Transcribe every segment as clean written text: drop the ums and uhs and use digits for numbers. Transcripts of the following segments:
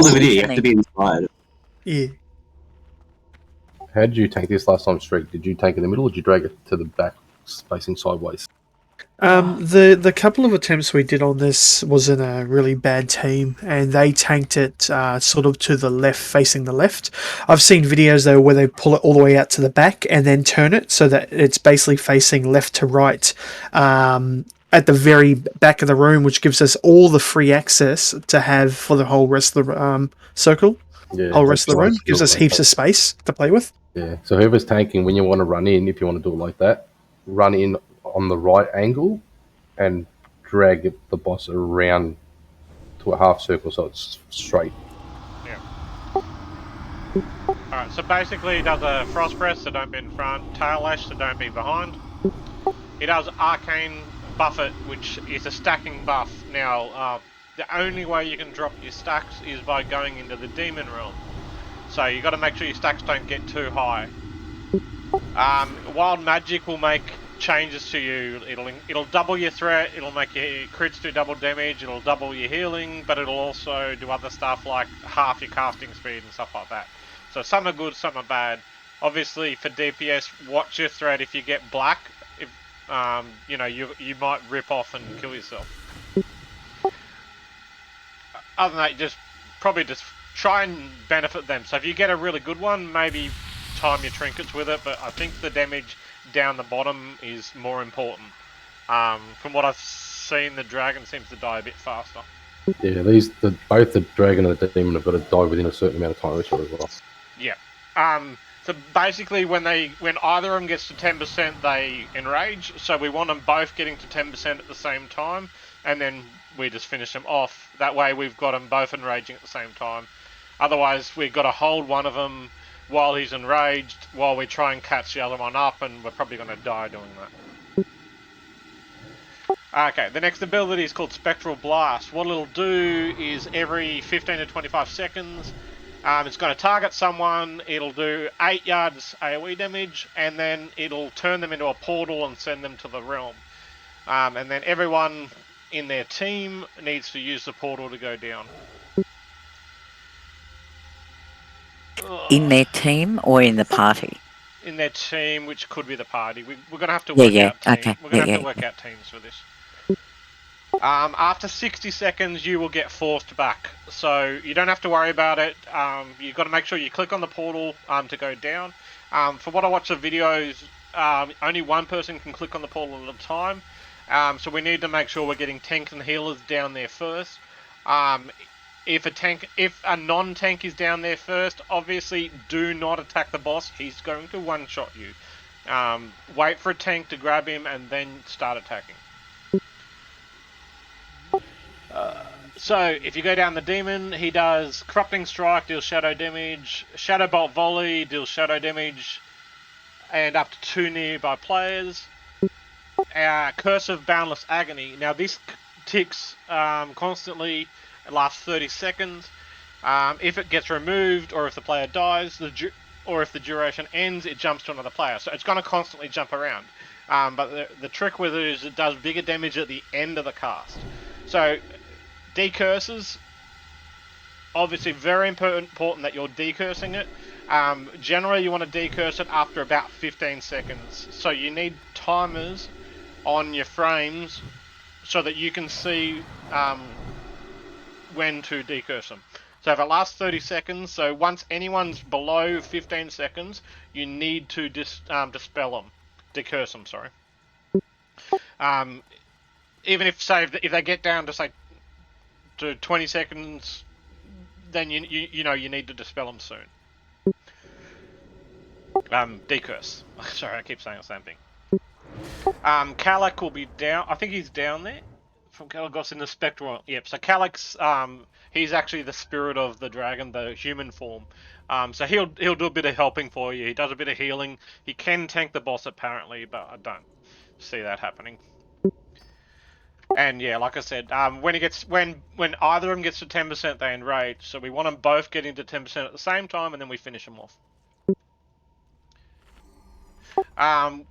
the video, you have to be inside. Yeah. How did you tank this last time, Streak? Did you tank in the middle, or did you drag it to the back, facing sideways? The couple of attempts we did on this was in a really bad team, and they tanked it sort of to the left, facing the left. I've seen videos though where they pull it all the way out to the back and then turn it so that it's basically facing left to right at the very back of the room, which gives us all the free access to have for the whole rest of the circle. Yeah, Whole rest of the room nice. gives us heaps of space to play with. Yeah. So whoever's tanking, when you want to run in, if you want to do it like that, run in on the right angle and drag the boss around to a half circle so it's straight. Yeah. Alright, so basically he does a frost press, so don't be in front, tail lash, so don't be behind. He does arcane buffet, which is a stacking buff. Now, the only way you can drop your stacks is by going into the demon realm. So you got to make sure your stacks don't get too high. Wild magic will make changes to you. It'll double your threat. It'll make your crits do double damage. It'll double your healing, but it'll also do other stuff like half your casting speed and stuff like that. So some are good, some are bad. Obviously, for DPS, watch your threat. If you get black, if you know, you might rip off and kill yourself. Other than that, probably just try and benefit them. So if you get a really good one, maybe time your trinkets with it, but I think the damage down the bottom is more important. From what I've seen, the dragon seems to die a bit faster. Yeah, both the dragon and the demon have got to die within a certain amount of time as well. Yeah. So basically, when either of them gets to 10%, they enrage. So we want them both getting to 10% at the same time, and then we just finish them off. That way, we've got them both enraging at the same time. Otherwise, we've got to hold one of them while he's enraged, while we try and catch the other one up, and we're probably going to die doing that. Okay, the next ability is called Spectral Blast. What it'll do is every 15 to 25 seconds, it's going to target someone, it'll do 8 yards AoE damage, and then it'll turn them into a portal and send them to the realm. And then everyone in their team needs to use the portal to go down. In their team or in the party? In their team, which could be the party. We're going to have to work out teams. Okay. We're going to have to work out teams for this. After 60 seconds, you will get forced back. So you don't have to worry about it. You've got to make sure you click on the portal to go down. For what I watch the videos, only one person can click on the portal at a time. So we need to make sure we're getting tanks and healers down there first. If a non-tank is down there first, obviously do not attack the boss. He's going to one-shot you. Wait for a tank to grab him and then start attacking. So if you go down the demon, he does Corrupting Strike, deals shadow damage. Shadow Bolt Volley deals shadow damage, and up to 2 nearby players. Curse of Boundless Agony. Now this ticks constantly. It lasts 30 seconds. If it gets removed, or if the player dies, or if the duration ends, it jumps to another player. So it's going to constantly jump around. But the trick with it is it does bigger damage at the end of the cast. So decurses, obviously very important that you're decursing it. Generally you want to decurse it after about 15 seconds. So you need timers on your frames so that you can see when to decurse them. So if it lasts 30 seconds, so once anyone's below 15 seconds, you need to dispel them. Decurse them, sorry. Even if they get down to say to 20 seconds, then you know you need to dispel them soon. Decurse. Sorry, I keep saying the same thing. Kalecgos will be down. I think he's down there. From Kalecgos in the spectral. Yep. So Kalecgos, he's actually the spirit of the dragon, the human form. So he'll do a bit of helping for you. He does a bit of healing. He can tank the boss apparently, but I don't see that happening. And yeah, like I said, when either of them gets to 10%, they enrage. So we want them both getting to 10% at the same time, and then we finish them off.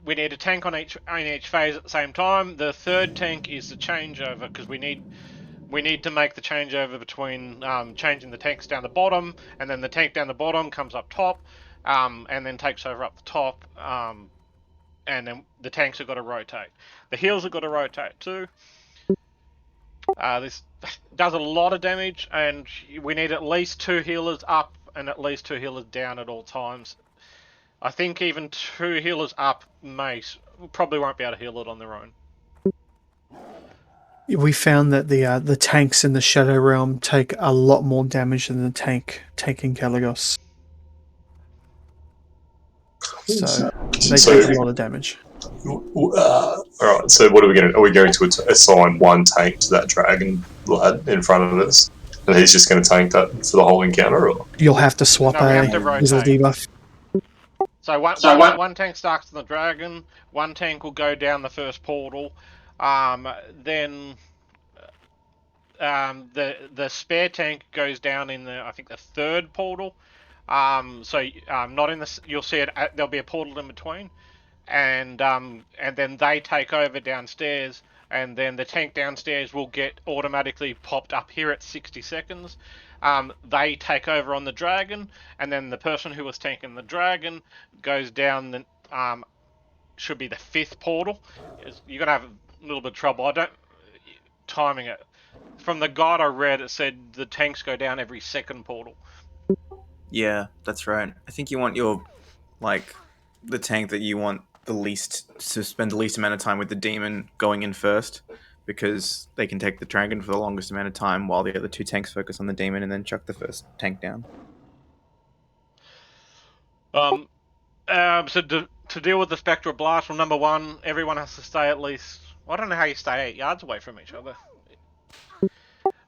We need a tank on each phase at the same time. The third tank is the changeover, because we need we need to make the changeover between changing the tanks down the bottom, and then the tank down the bottom comes up top, and then takes over up the top, and then the tanks have got to rotate. The heals have got to rotate too. This does a lot of damage, and we need at least 2 healers up and at least 2 healers down at all times. I think even 2 healers up probably won't be able to heal it on their own. We found that the tanks in the Shadow Realm take a lot more damage than the tank in Kalecgos. So they take a lot of damage. Alright, so what are we going to... Are we going to assign one tank to that dragon lad in front of us? And he's just going to tank that for the whole encounter, or...? You'll have to swap No, we have to as a rotate. debuff. So one tank starts on the dragon, one tank will go down the first portal, then the spare tank goes down in I think the third portal. Not in the... You'll see it. There'll be a portal in between, and then they take over downstairs, and then the tank downstairs will get automatically popped up here at 60 seconds. They take over on the dragon, and then the person who was tanking the dragon goes down the should be the 5th portal. You're gonna have a little bit of trouble. I don't timing it. From the guide I read, it said the tanks go down every 2nd portal. Yeah, that's right. I think you want your, the tank that you want to spend the least amount of time with the demon going in first, because they can take the dragon for the longest amount of time while the other 2 tanks focus on the demon and then chuck the first tank down. So to deal with the Spectral Blast, well, number 1, everyone has to stay at least... I don't know how you stay 8 yards away from each other.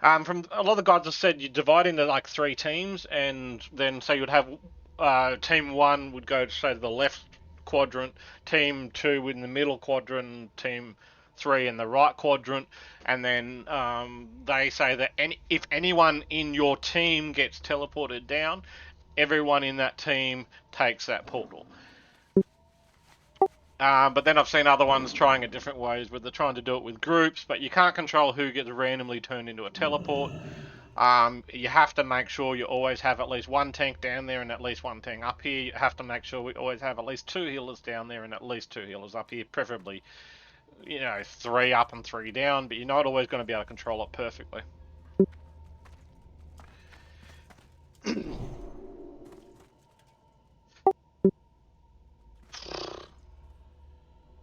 From a lot of the guides have said you divide into 3 teams, and then so you'd have team 1 would go to the left quadrant, team 2 in the middle quadrant, team 3 in the right quadrant, and then they say that if anyone in your team gets teleported down, everyone in that team takes that portal. But then I've seen other ones trying it different ways, where they're trying to do it with groups, but you can't control who gets randomly turned into a teleport. You have to make sure you always have at least 1 tank down there and at least 1 tank up here. You have to make sure we always have at least 2 healers down there and at least 2 healers up here, preferably, 3 up and 3 down, but you're not always going to be able to control it perfectly.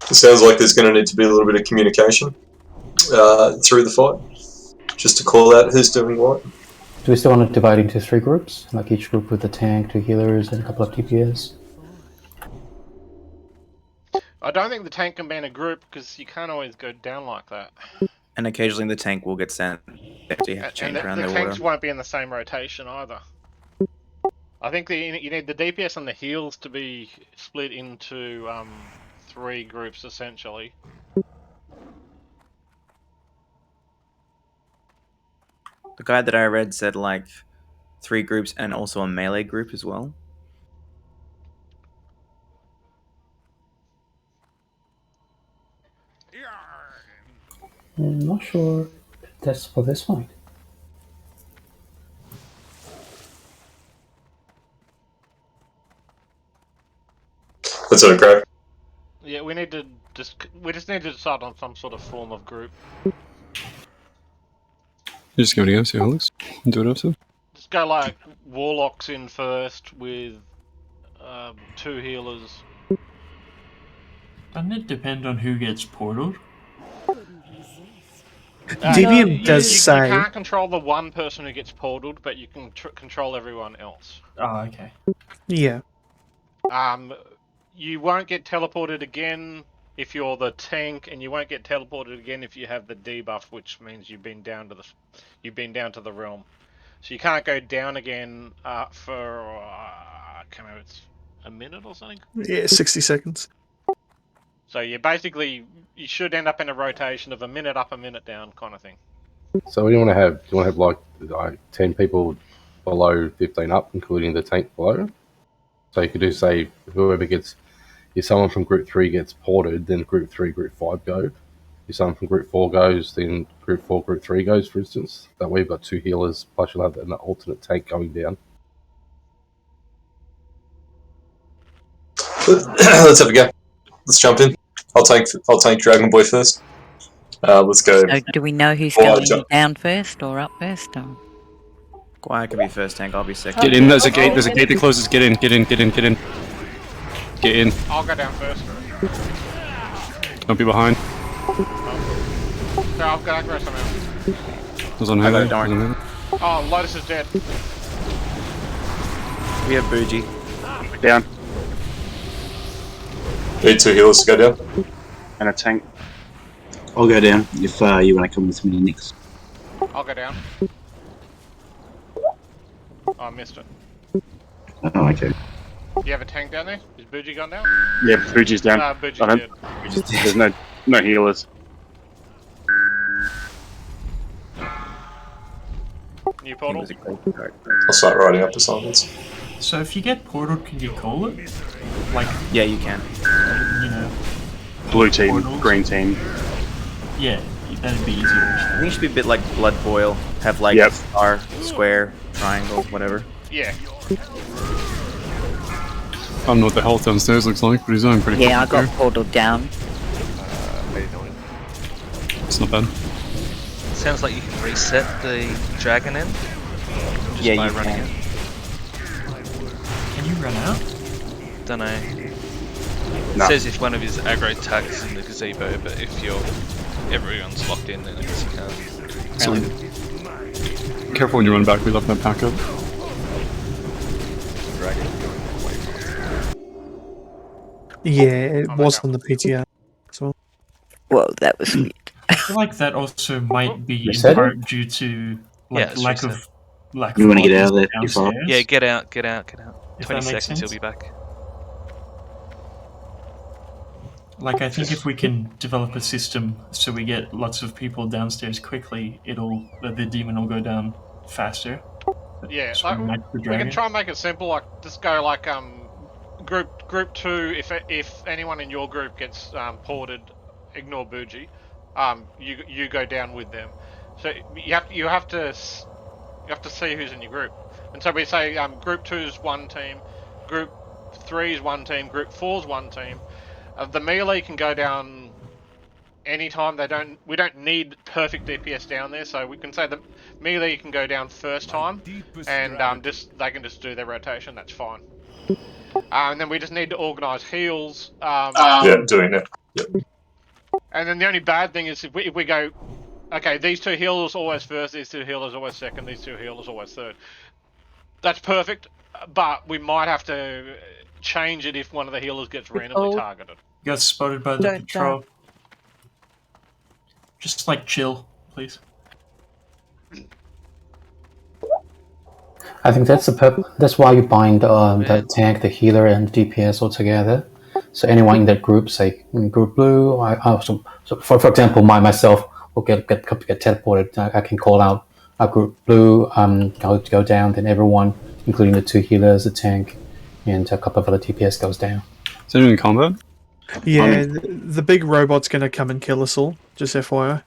It sounds like there's going to need to be a little bit of communication through the fight, just to call out who's doing what. Do we still want to divide into 3 groups? Like each group with a tank, 2 healers, and a couple of DPS? I don't think the tank can be in a group, because you can't always go down like that. And occasionally the tank will get sent. So you have to change around the their tanks order. won't be in the same rotation either. I think you need the DPS and the heals to be split into 3 groups, essentially. The guide that I read said 3 groups and also a melee group as well. I'm not sure that's for this fight. That's it, Craig. Yeah, we just need to decide on some sort of form of group. Just give it a go, see how it looks. Do it after. Just go warlocks in first with 2 healers. Doesn't it depend on who gets portaled? Deviant does say... You can't control the one person who gets portaled, but you can control everyone else. Oh, okay. Yeah. You won't get teleported again if you're the tank, and you won't get teleported again if you have the debuff, which means you've been down to the realm. So you can't go down again for I can't remember, it's a minute or something. Yeah, 60 seconds. So you should end up in a rotation of a minute up, a minute down kind of thing. So what do you want to have? Do you want to have 10 people below 15 up, including the tank below? So you could do, say, whoever gets... If someone from Group 3 gets ported, then Group 3, Group 5 go. if someone from Group 4 goes, then Group 4, Group 3 goes, for instance. That way you've got 2 healers, plus you'll have an alternate tank going down. Let's have a go. Let's jump in. I'll tank Dragon Boy first. Let's go. So do we know who's Well, going down first or up first? Or? Guai could be first tank, I'll be second. Get in. There's a gate that closes. Get in. Get in. Get in. Get in. Get in. I'll go down first. Don't be behind. So I'll go aggro someone else. I was on Halo. Oh, Lotus is dead. We have Bougie. Down. Need 2 healers to go down. And a tank. I'll go down if you want to come with me next. I'll go down. Oh, I missed it. Oh, okay. Do you have a tank down there? Is Bougie gone down? Yeah, Bougie's down. Bougie's I don't- dead. There's no healers. New portal? I'll start riding up assignments. So if you get portaled, can you call it? Like, Yeah, you can. you know, Blue team, Portals. green team. yeah, that'd be easier. I think it should be a bit like Blood Boil. Have like Yep. star, square, triangle, whatever. Yeah. I don't know what the health downstairs looks like, but he's doing pretty Yeah, I fucking got portaled down. fair. It's not bad. Sounds like you can reset the dragon in. Just Yeah, by you running can. it. Can you run out? Don't know. No. It says if one of his aggro tags is in the gazebo, but if everyone's locked in, then I guess you can't. So, careful when you run back. We left that pack up. Yeah, it was on the PTR as well. Whoa, that was weird. I feel like that also might be in Reset it? part due to Yeah, like it's lack reset. of lack You of wanna get out of bodies there before- downstairs. Yeah, get out. If 20 that makes seconds, he'll sense. be back. Like, I think if we can develop a system so we get lots of people downstairs quickly, the demon will go down faster. Yeah, So like, match the we dragon. can try and make it simple, like, just go like, group 2, if anyone in your group gets, ported, ignore Bougie, you go down with them. So you have to see who's in your group. And so we say, group 2's one team, group 3's one team, group 4's one team. The melee can go down anytime. We don't need perfect DPS down there, so we can say the melee can go down first time, and they can just do their rotation. That's fine. And then we just need to organise heals. Yeah, doing it. Yep. And then the only bad thing is if we go, okay, these 2 healers always first, these 2 healers always second, these 2 healers always third. That's perfect, but we might have to change it if one of the healers gets randomly targeted. You got spotted by the Don't patrol. Just like chill, please. I think that's that's why you bind the tank, the healer, and the DPS all together. So anyone in that group, say in group blue, so for example, myself will get teleported. I can call out a group blue, go down, then everyone, including the 2 healers, the tank, and a couple of other DPS goes down. Is anyone in combat? Yeah, the big robot's going to come and kill us all, just FYI.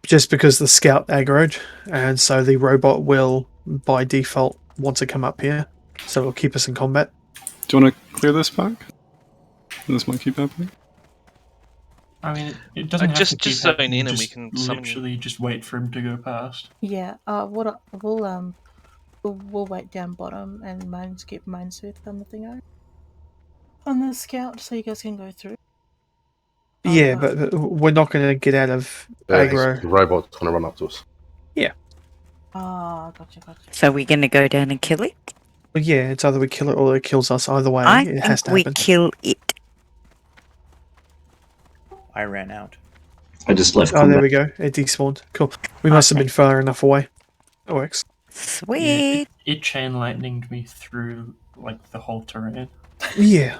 Just because the scout aggroed, and so the robot will, by default, want to come up here, so it'll keep us in combat. Do you want to clear this pack? This might keep happening. I mean, it doesn't have just to keep zone happening, in and we just can summon you. literally just wait for him to go past. Yeah. We'll wait down bottom and keep minesweep on the thing on the scout, so you guys can go through. Yeah, but we're not going to get out of aggro. The robot's going to run up to us. Yeah. Gotcha. So we're going to go down and kill it? Well, yeah, it's either we kill it or it kills us. Either way, I it has think to we happen. kill it. I ran out. I just left. Oh, there we go. It despawned. Cool. We must have been far enough away. That works. Sweet. It chain lightninged me through like the whole terrain. Yeah.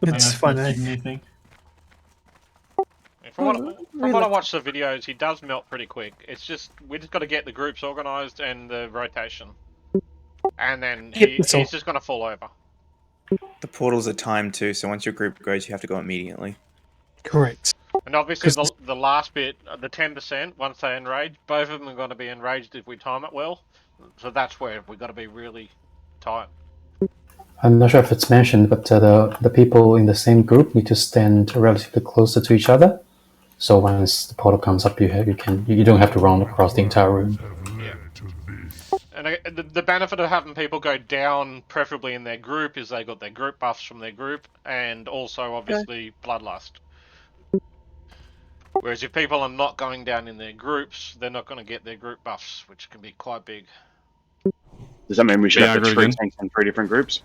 I It's don't fun, think eh? it did anything. From what I watch the videos, he does melt pretty quick. It's just we just got to get the groups organised and the rotation, and then he's just going to fall over. The portals are timed too, so once your group goes, you have to go immediately. Correct. And obviously the last bit, the 10%, once they enrage, both of them are going to be enraged if we time it well. So that's where we've got to be really tight. I'm not sure if it's mentioned, but the people in the same group need to stand relatively closer to each other. So once the portal comes up, you don't have to run across the entire room. Yeah. And the benefit of having people go down, preferably in their group, is they got their group buffs from their group, and also obviously bloodlust. Whereas if people are not going down in their groups, they're not going to get their group buffs, which can be quite big. Does that mean we should have the 3 tanks in 3 different groups?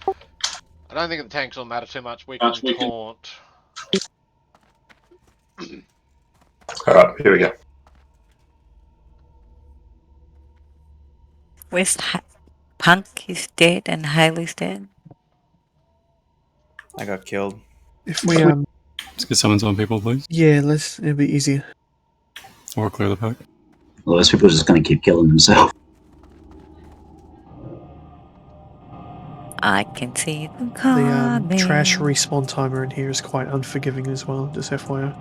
I don't think the tanks will matter too much. We can taunt. Alright, here we go. Where's Punk is dead and Haley's dead? I got killed. If we Let's get summons on people, please. yeah, it'll be easier. Or clear the pack. Well, those people are just going to keep killing themselves. I can see them coming. The trash respawn timer in here is quite unforgiving as well, just FYI.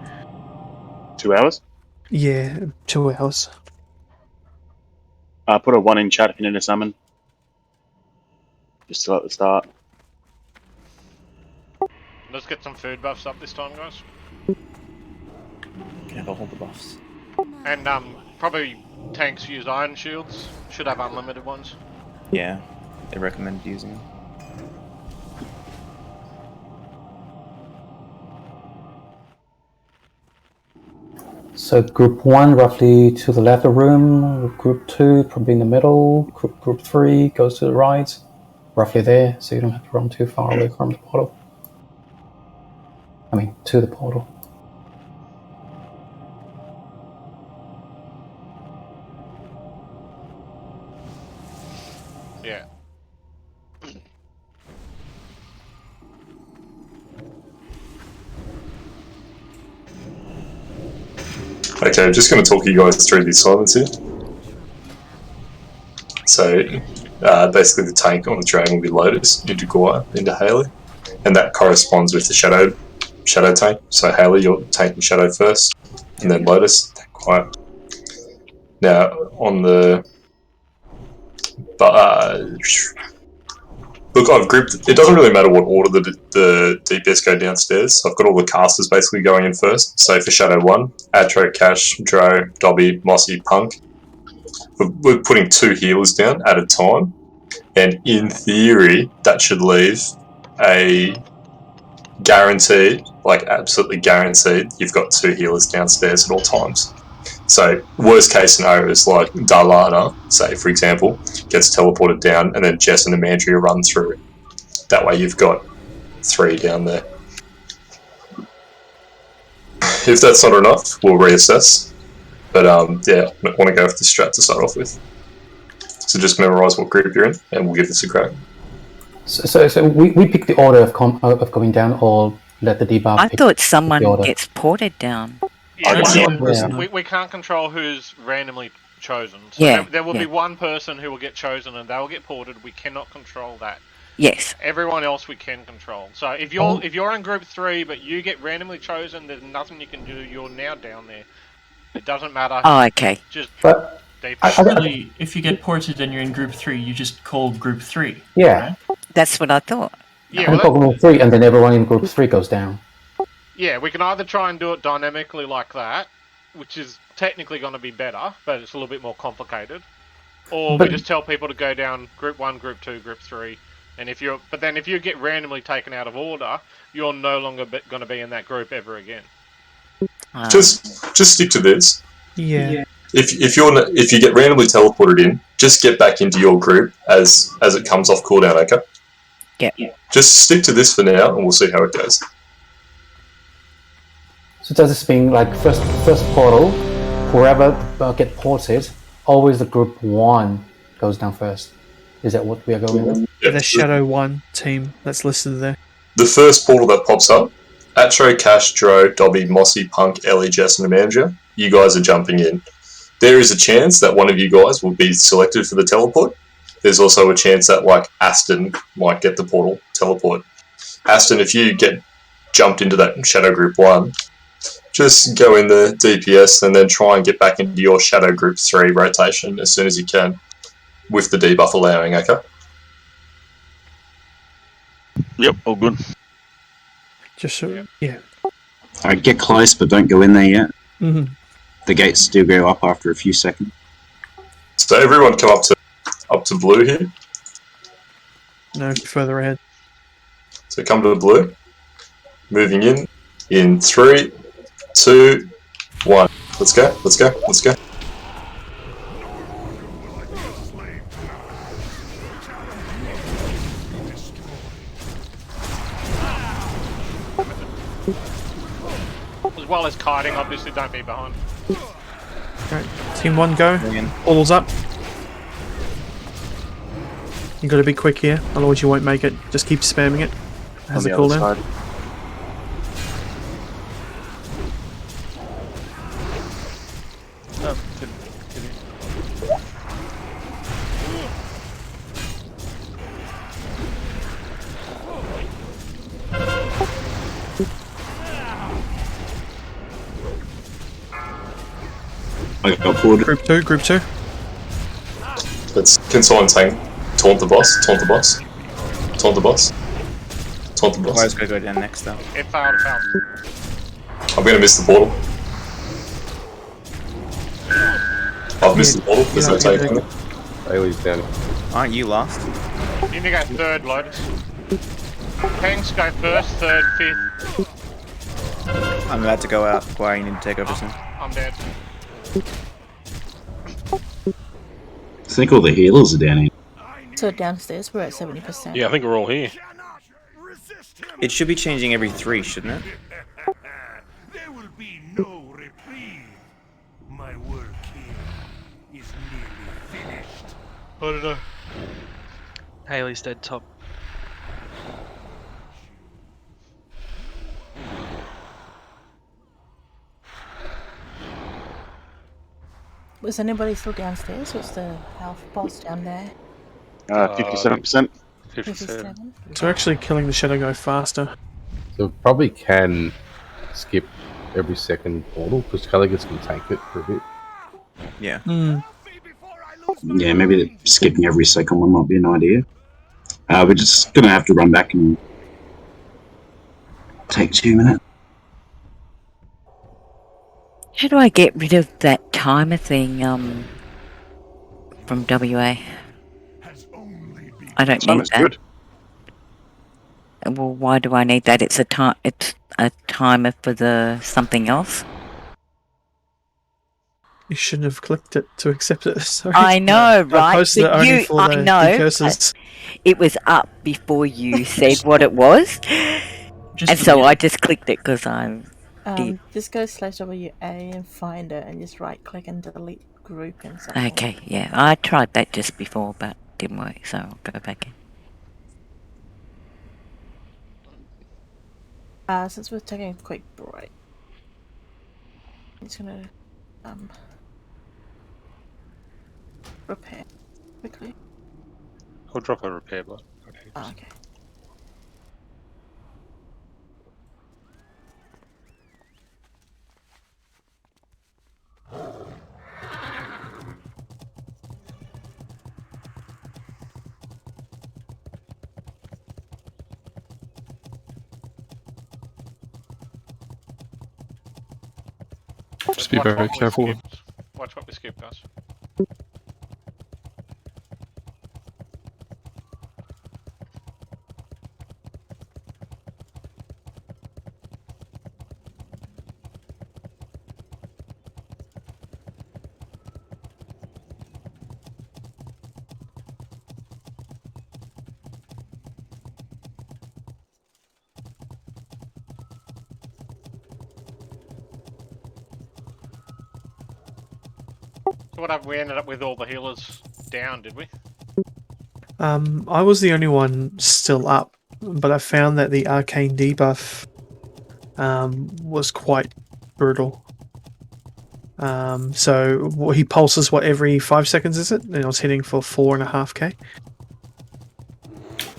2 hours? Yeah, 2 hours. Put a 1 in chat if you need a summon. Just at the start. Let's get some food buffs up this time, guys. Can have all the buffs. And probably tanks use iron shields. Should have unlimited ones. Yeah, they recommend using them. So group 1 roughly to the left of the room, group 2 probably in the middle, group 3 goes to the right, roughly there, so you don't have to run too far away from the portal. I mean, to the portal. Yeah. Okay, I'm just going to talk you guys through these silence here. So, basically the tank on the dragon will be Lotus, into Gore, into Haley, and that corresponds with the Shadow tank. So Haley, you're taking Shadow first, and then Lotus, tank quiet. Now, on the... look, I've grouped... It doesn't really matter what order the DPS go downstairs. So I've got all the casters basically going in first. So for Shadow 1, Atro, Cash, Dro, Dobby, Mossy, Punk. We're putting 2 healers down at a time. And in theory, that should leave a guaranteed, like absolutely guaranteed, you've got 2 healers downstairs at all times. So worst case scenario is like Darlana, say for example, gets teleported down and then Jess and Amandria run through. That way you've got 3 down there. If that's not enough, we'll reassess. But yeah, I want to go with the strat to start off with. So just memorize what group you're in and we'll give this a crack. So we pick the order of going down, or let the debuff. I thought someone gets ported down. Yeah, we can't control who's randomly chosen. So there will be one person who will get chosen and they will get ported. We cannot control that. Yes. Everyone else we can control. So if you're in group 3 but you get randomly chosen, there's nothing you can do. You're now down there. It doesn't matter. Oh, okay. Just Actually, if you get ported and you're in group 3, you just call group 3. Yeah. Right? That's what I thought. Yeah, well, group 3, and then everyone in group 3 goes down. Yeah, we can either try and do it dynamically like that, which is technically going to be better, but it's a little bit more complicated. Or we just tell people to go down group 1, group 2, group 3, and if you get randomly taken out of order, you're no longer going to be in that group ever again. Just stick to this. Yeah. If you get randomly teleported in, just get back into your group as it comes off cooldown, okay? Yeah. Just stick to this for now, and we'll see how it goes. So does this mean like first portal, whoever get ported, always the group 1 goes down first? Is that what we are going with? Yeah, the Shadow 1 team that's listed there. The first portal that pops up, Atro, Cash, Dro, Dobby, Mossy, Punk, Ellie, Jess, and Amandria, you guys are jumping in. There is a chance that one of you guys will be selected for the teleport. There's also a chance that like Aston might get the portal teleport. Aston, if you get jumped into that Shadow Group 1, just go in the DPS and then try and get back into your Shadow Group 3 rotation as soon as you can, with the debuff allowing, okay? Yep, all good. Just so, yeah. Alright, get close, but don't go in there yet. Mm-hmm. The gates still go up after a few seconds. So everyone come up to blue here. No further ahead. So come to blue. Moving in 3, 2, 1. Let's go, let's go, let's go. As well as kiting, obviously, don't be behind. Right, team 1 go. All's up. You gotta be quick here, otherwise you won't make it. Just keep spamming it. Has a cooldown. I got pulled. Group 2, group 2. Can someone taunt the boss, taunt the boss, taunt the boss, taunt the boss. Fire's gonna go down next though. It failed, it failed. I'm gonna miss the portal. I've missed the portal, there's no taking it. Bailey's down. Aren't you last? You need to go third, Lotus. Tanks go first, third, fifth. I'm about to go out. Why you need to take over soon? I'm dead. I think all the healers are down here. So downstairs we're at 70%. Yeah, I think we're all here. It should be changing every 3, shouldn't it? There will be no reprieve. My work here is nearly finished. I don't know. Haley's dead top. Was anybody still downstairs? Was the health boss down there? 57%. 57. So actually killing the Shadow go faster. So probably can skip every second portal because Kalecgos can tank it for a bit. Yeah. Yeah, maybe skipping every second one might be an idea. We're just gonna have to run back and take 2 minutes. How do I get rid of that timer thing from WA? I don't need that. Good. Well, why do I need that? It's a timer for the something else. You shouldn't have clicked it to accept it. Sorry. I know, right? I posted it only for the decurses. It was up before you said what it was, and so I just clicked it because I'm. Just go /WA and find it and just right click and delete group and stuff. Okay, yeah, I tried that just before, but didn't work, so I'll go back in. Since we're taking a quick break, I'm just gonna repair quickly. I'll drop a repair block. Oh, okay. Just be very careful. Watch what we skip, guys. So what happened? We ended up with all the healers down, did we? I was the only one still up, but I found that the arcane debuff was quite brutal. So he pulses every 5 seconds, is it? And I was hitting for 4.5k.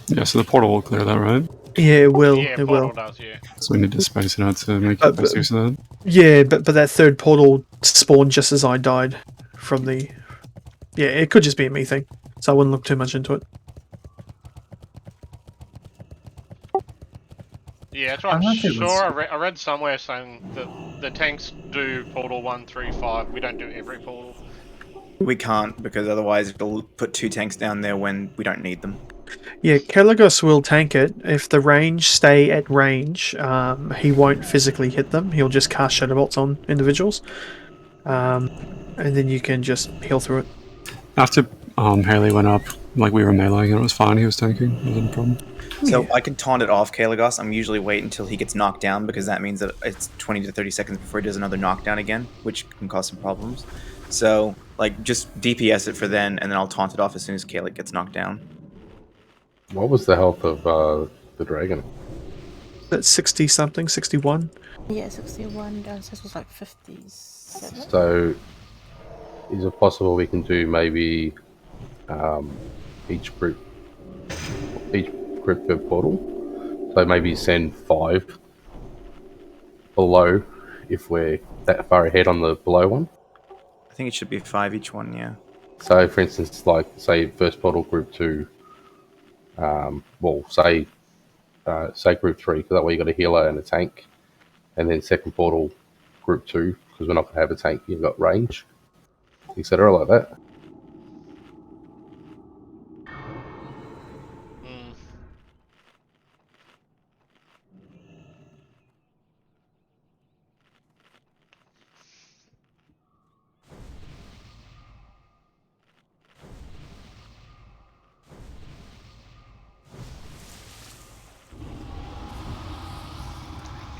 Yeah, so the portal will clear that, right? Yeah, it will. Yeah, it portal will. does. Yeah. So we need to space it out to make it best use of that. Yeah, but that third portal spawned just as I died from the. Yeah, it could just be a me thing, so I wouldn't look too much into it. Yeah, that's I what I'm don't know if it was- sure. I read somewhere saying that the tanks do portal 1, 3, 5. We don't do every portal. We can't, because otherwise it'll put 2 tanks down there when we don't need them. Yeah, Kalecgos will tank it. If the range stay at range, he won't physically hit them. He'll just cast Shadow Bolts on individuals. And then you can just heal through it. After Haley went up, like we were meleeing and it was fine, he was tanking, it wasn't a problem. So I can taunt it off Kalecgos. I'm usually wait until he gets knocked down, because that means that it's 20 to 30 seconds before he does another knockdown again, which can cause some problems. So, like, just DPS it for then, and then I'll taunt it off as soon as Kalecgos gets knocked down. What was the health of the dragon? That's 60 something, 61. Yeah, 61. Downstairs was like 57. So, is it possible we can do maybe each group per portal? So maybe send 5 below if we're that far ahead on the below one. I think it should be 5 each one, yeah. So, for instance, like say first portal group 2. Well, say group 3, because that way you got a healer and a tank, and then second portal group 2, because we're not going to have a tank. You've got range, etc. like that.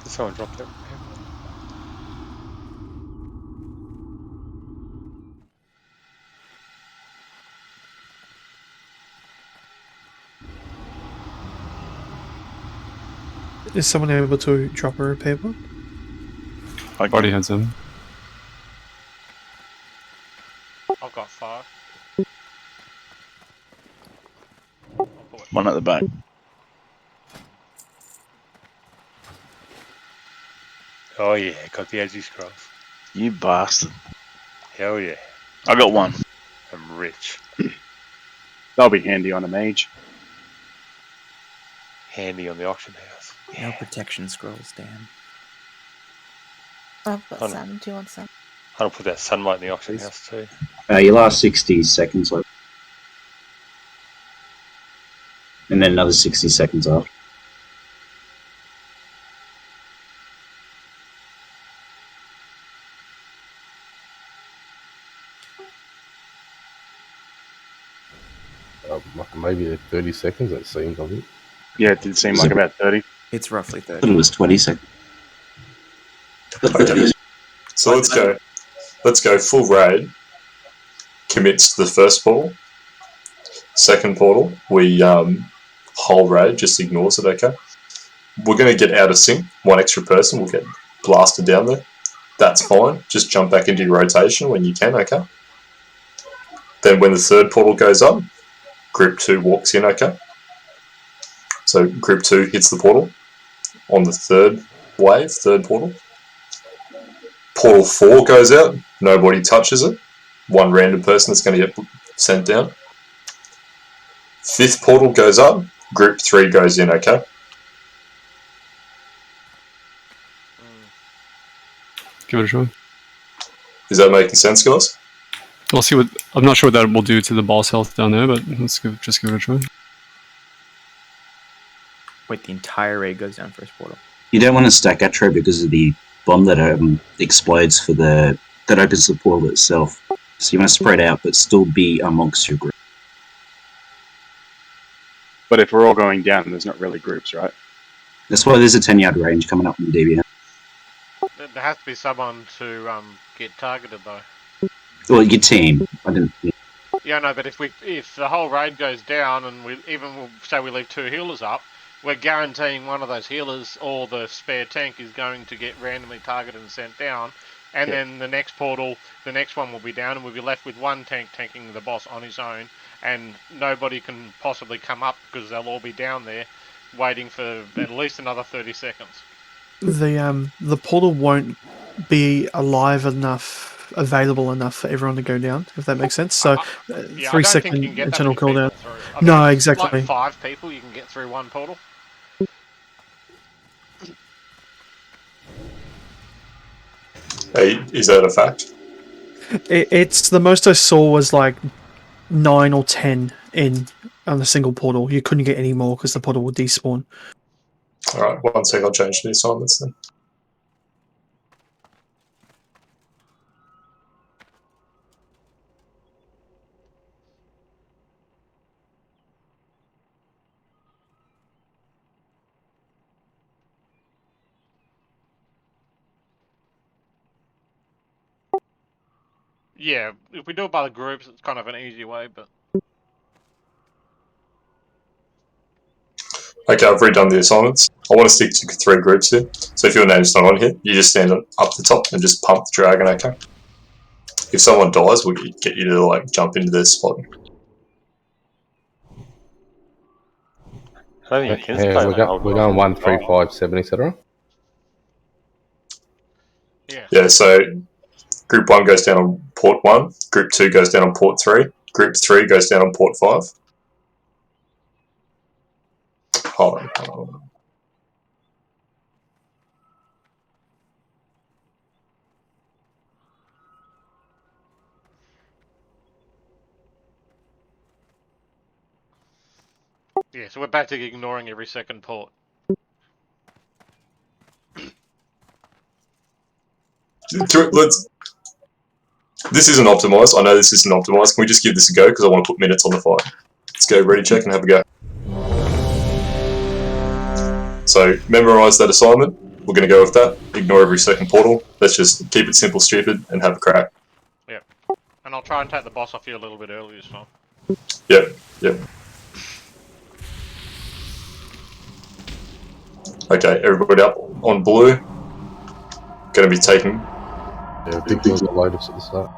Someone dropped it. Is someone able to drop a repair one? I already had some. I've got 5. One at the back. Oh yeah, got the edgy scrolls. You bastard. Hell yeah. I got one. I'm rich. That'll be handy on a mage. Handy on the auction house. No protection scrolls, damn. I've got Oh, no. some. Do you want some? I'll put that sunlight in the auction house too. Your last 60 seconds left. And then another 60 seconds after. Maybe 30 seconds, that seems, I think. Yeah, it did seem like about 30. It's roughly I 30. thought it was 20 seconds. Okay. So let's go. Let's go full raid. Commits to the first portal. Second portal, we whole raid just ignores it. Okay. We're going to get out of sync. One extra person will get blasted down there. That's fine. Just jump back into your rotation when you can. Okay. Then when the third portal goes up, group 2 walks in. Okay. So group 2 hits the portal on the third wave, third portal. Portal 4 goes out, nobody touches it. One random person that's going to get sent down. Fifth portal goes up, group 3 goes in, okay? Give it a try. Is that making sense, guys? We'll see what. I'm not sure what that will do to the boss health down there, but let's just give it a try. Wait, the entire raid goes down first portal. You don't want to stack Atro because of the bomb that explodes for that opens the portal itself. So you want to spread out, but still be amongst your group. But if we're all going down, there's not really groups, right? That's why there's a 10-yard range coming up from the DBN. There has to be someone to get targeted though. Well, your team. I didn't. Yeah, no, but if the whole raid goes down and we say we leave 2 healers up, we're guaranteeing one of those healers or the spare tank is going to get randomly targeted and sent down. And then the next portal, the next one will be down, and we'll be left with one tank tanking the boss on his own, and nobody can possibly come up because they'll all be down there. waiting for at least another 30 seconds. The portal won't be available enough for everyone to go down, if that makes sense. So, Yeah, 3 I don't think you can second get that internal many people cooldown. through. I No, think exactly. like 5 people you can get through one portal. Hey, is that a fact? It's the most I saw was like 9 or 10 on a single portal. You couldn't get any more because the portal would despawn. Alright, one sec, I'll change the assignments then. Yeah, if we do it by the groups, it's kind of an easy way, but... Okay, I've redone the assignments. I want to stick to 3 groups here. So if your name's not on here, you just stand up the top and just pump the dragon, okay? If someone dies, we'll get you to like jump into their spot. Yeah, we're going 1, 3, 5, 7, etc. Yeah, so Group 1 goes down on port 1, Group 2 goes down on port 3, Group 3 goes down on port 5. Hold on. Yeah, so we're back to ignoring every second port. This isn't optimized. I know this isn't optimized. Can we just give this a go? Because I want to put minutes on the fight. Let's go, ready, check, and have a go. So, memorize that assignment. We're going to go with that. Ignore every second portal. Let's just keep it simple, stupid, and have a crack. Yep. And I'll try and take the boss off you a little bit early this time. Yep. Okay, everybody up on blue. Going to be taking... Yeah, big things got Lotus at the start.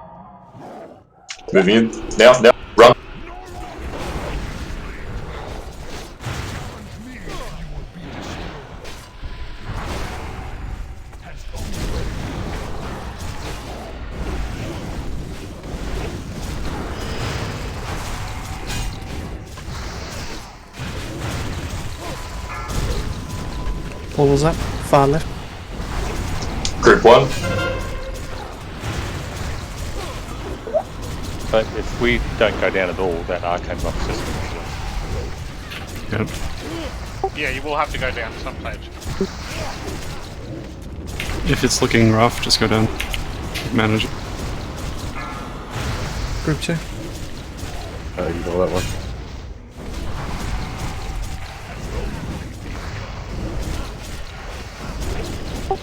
Moving in. Now, run. Portal's up, far left. Group 1. But if we don't go down at all, that arcane box system Yep. Yeah, you will have to go down at some stage. If it's looking rough, just go down. Manage it. Group 2. You know that one.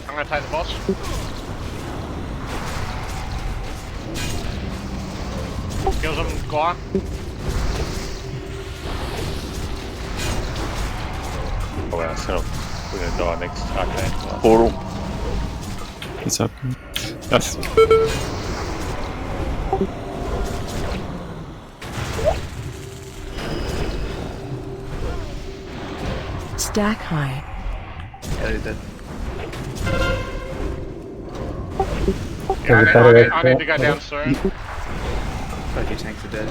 I'm going to take the boss. Kills him, Guy. Oh wow, so we're going to die next arcane portal. What's up? That's... Stack high. Yeah, they did. Yeah, I need to go down soon. Both your tanks are dead.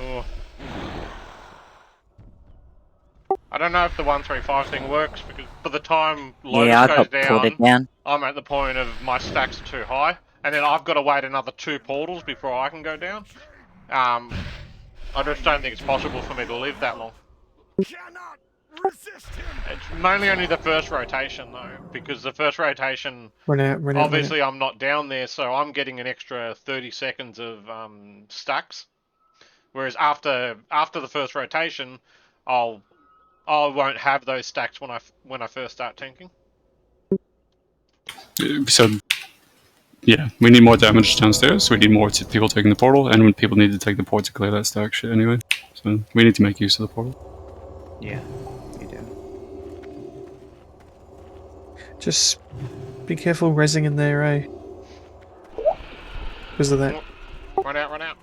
Oh. I don't know if the 135 thing works because by the time Lotus goes down, I'm at the point of my stacks are too high, and then I've got to wait another 2 portals before I can go down. I just don't think it's possible for me to live that long. It's mainly only the first rotation though, because the first rotation, obviously I'm not down there, so I'm getting an extra 30 seconds of stacks. Whereas after the first rotation, I won't have those stacks when I first start tanking. So, yeah, we need more damage downstairs. We need more people taking the portal, and when people need to take the port to clear that stack shit anyway. So we need to make use of the portal. Yeah, you do. Just be careful rezzing in there, eh? because of that. Run out, run out.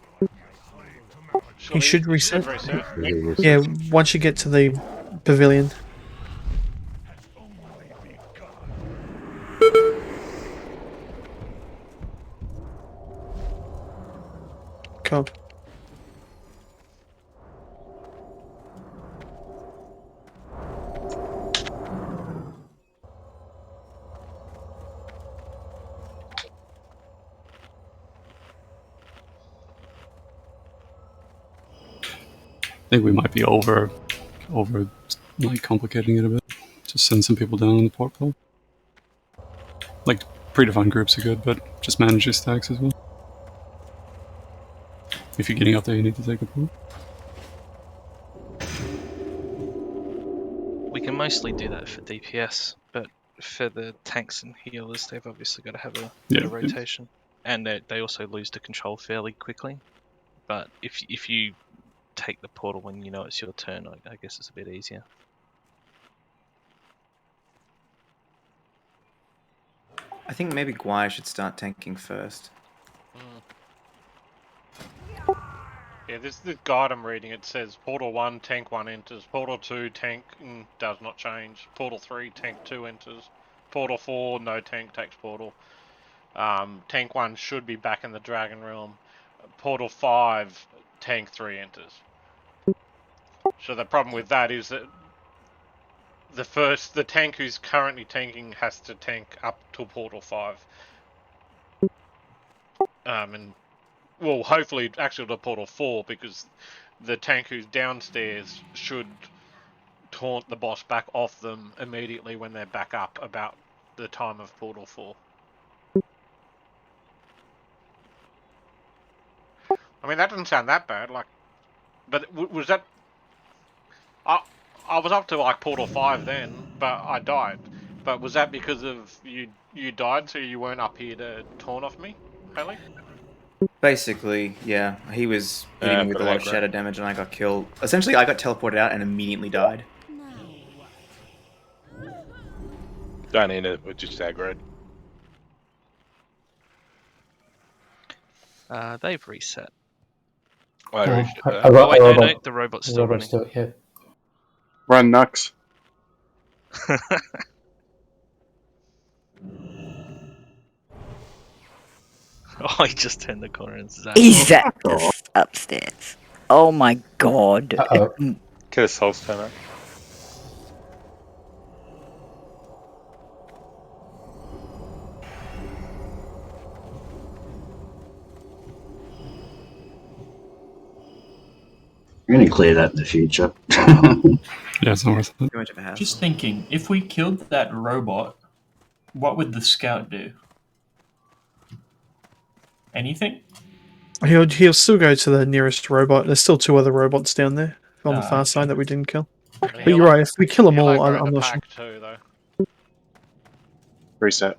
He should reset. reset. Yeah, once you get to the pavilion. Cool. I think we might be over like complicating it a bit. Just send some people down in the portal. Like predefined groups are good, but just manage your stacks as well. If you're getting up there, you need to take a pool. We can mostly do that for DPS, but for the tanks and healers, they've obviously got to have a bit of rotation, and they also lose the control fairly quickly. But if you take the portal when you know it's your turn, I guess it's a bit easier. I think maybe Guai should start tanking first. Yeah, this guide I'm reading, it says Portal 1, Tank 1 enters. Portal 2, Tank does not change. Portal 3, Tank 2 enters. Portal 4, no tank takes Portal. Tank 1 should be back in the Dragon Realm. Portal 5, Tank 3 enters. So the problem with that is that the tank who's currently tanking has to tank up to Portal 5. And well, hopefully actually to Portal 4, because the tank who's downstairs should taunt the boss back off them immediately when they're back up about the time of Portal 4. I mean, that doesn't sound that bad, like, but was that... I was up to like Portal 5 then, but I died. But was that because of you died, so you weren't up here to taunt off me, Haley? Basically, yeah. He was hitting me with a lot of shadow damage and I got killed. Essentially, I got teleported out and immediately died. Don't end it with just aggro. They've reset. Oh, wait, robot. no, the robot's still running. Run, Nux. Oh, he just turned the corner and zapped. He's just upstairs. Oh my god. Get a soul stone up. We're going to clear that in the future. Yeah, it's not worth it. Too much of a hassle. Just thinking, if we killed that robot, what would the scout do? Anything? He'll still go to the nearest robot. There's still 2 other robots down there on the far side that we didn't kill. But you're right, if we kill them all, I'm not sure. Too, though. Reset.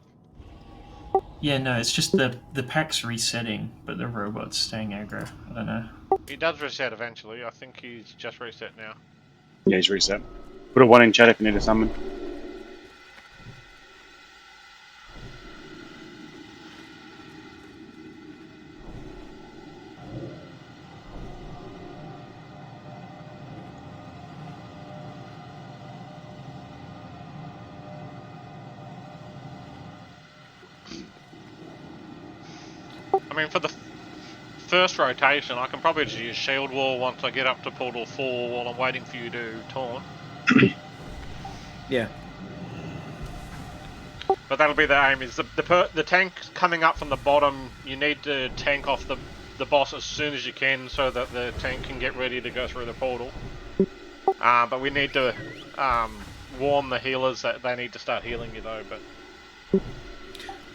Yeah, no, it's just the pack's resetting, but the robot's staying aggro. I don't know. He does reset eventually. I think he's just reset now. Yeah, he's reset. Put a 1 in chat if you need a summon. I mean, for the first rotation, I can probably just use Shield Wall once I get up to Portal 4 while I'm waiting for you to taunt. Yeah. But that'll be the aim, is the tank coming up from the bottom, you need to tank off the boss as soon as you can so that the tank can get ready to go through the portal. But we need to warn the healers that they need to start healing you though, but...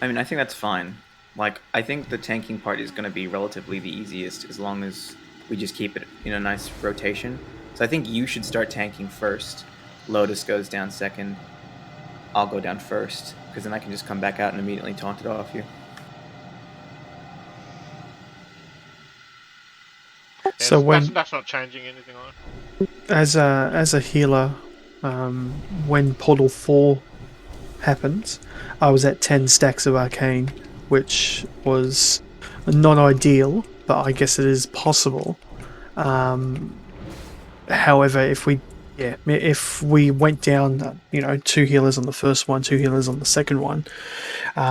I mean, I think that's fine. Like, I think the tanking part is going to be relatively the easiest as long as we just keep it in a nice rotation. So I think you should start tanking first. Lotus goes down second. I'll go down first, because then I can just come back out and immediately taunt it off you. Yeah, So that's not changing anything on it. as a healer, when Portal 4 happens, I was at 10 stacks of Arcane, which was not ideal, but I guess it is possible. However, if we went down, 2 healers on the first one, 2 healers on the second one,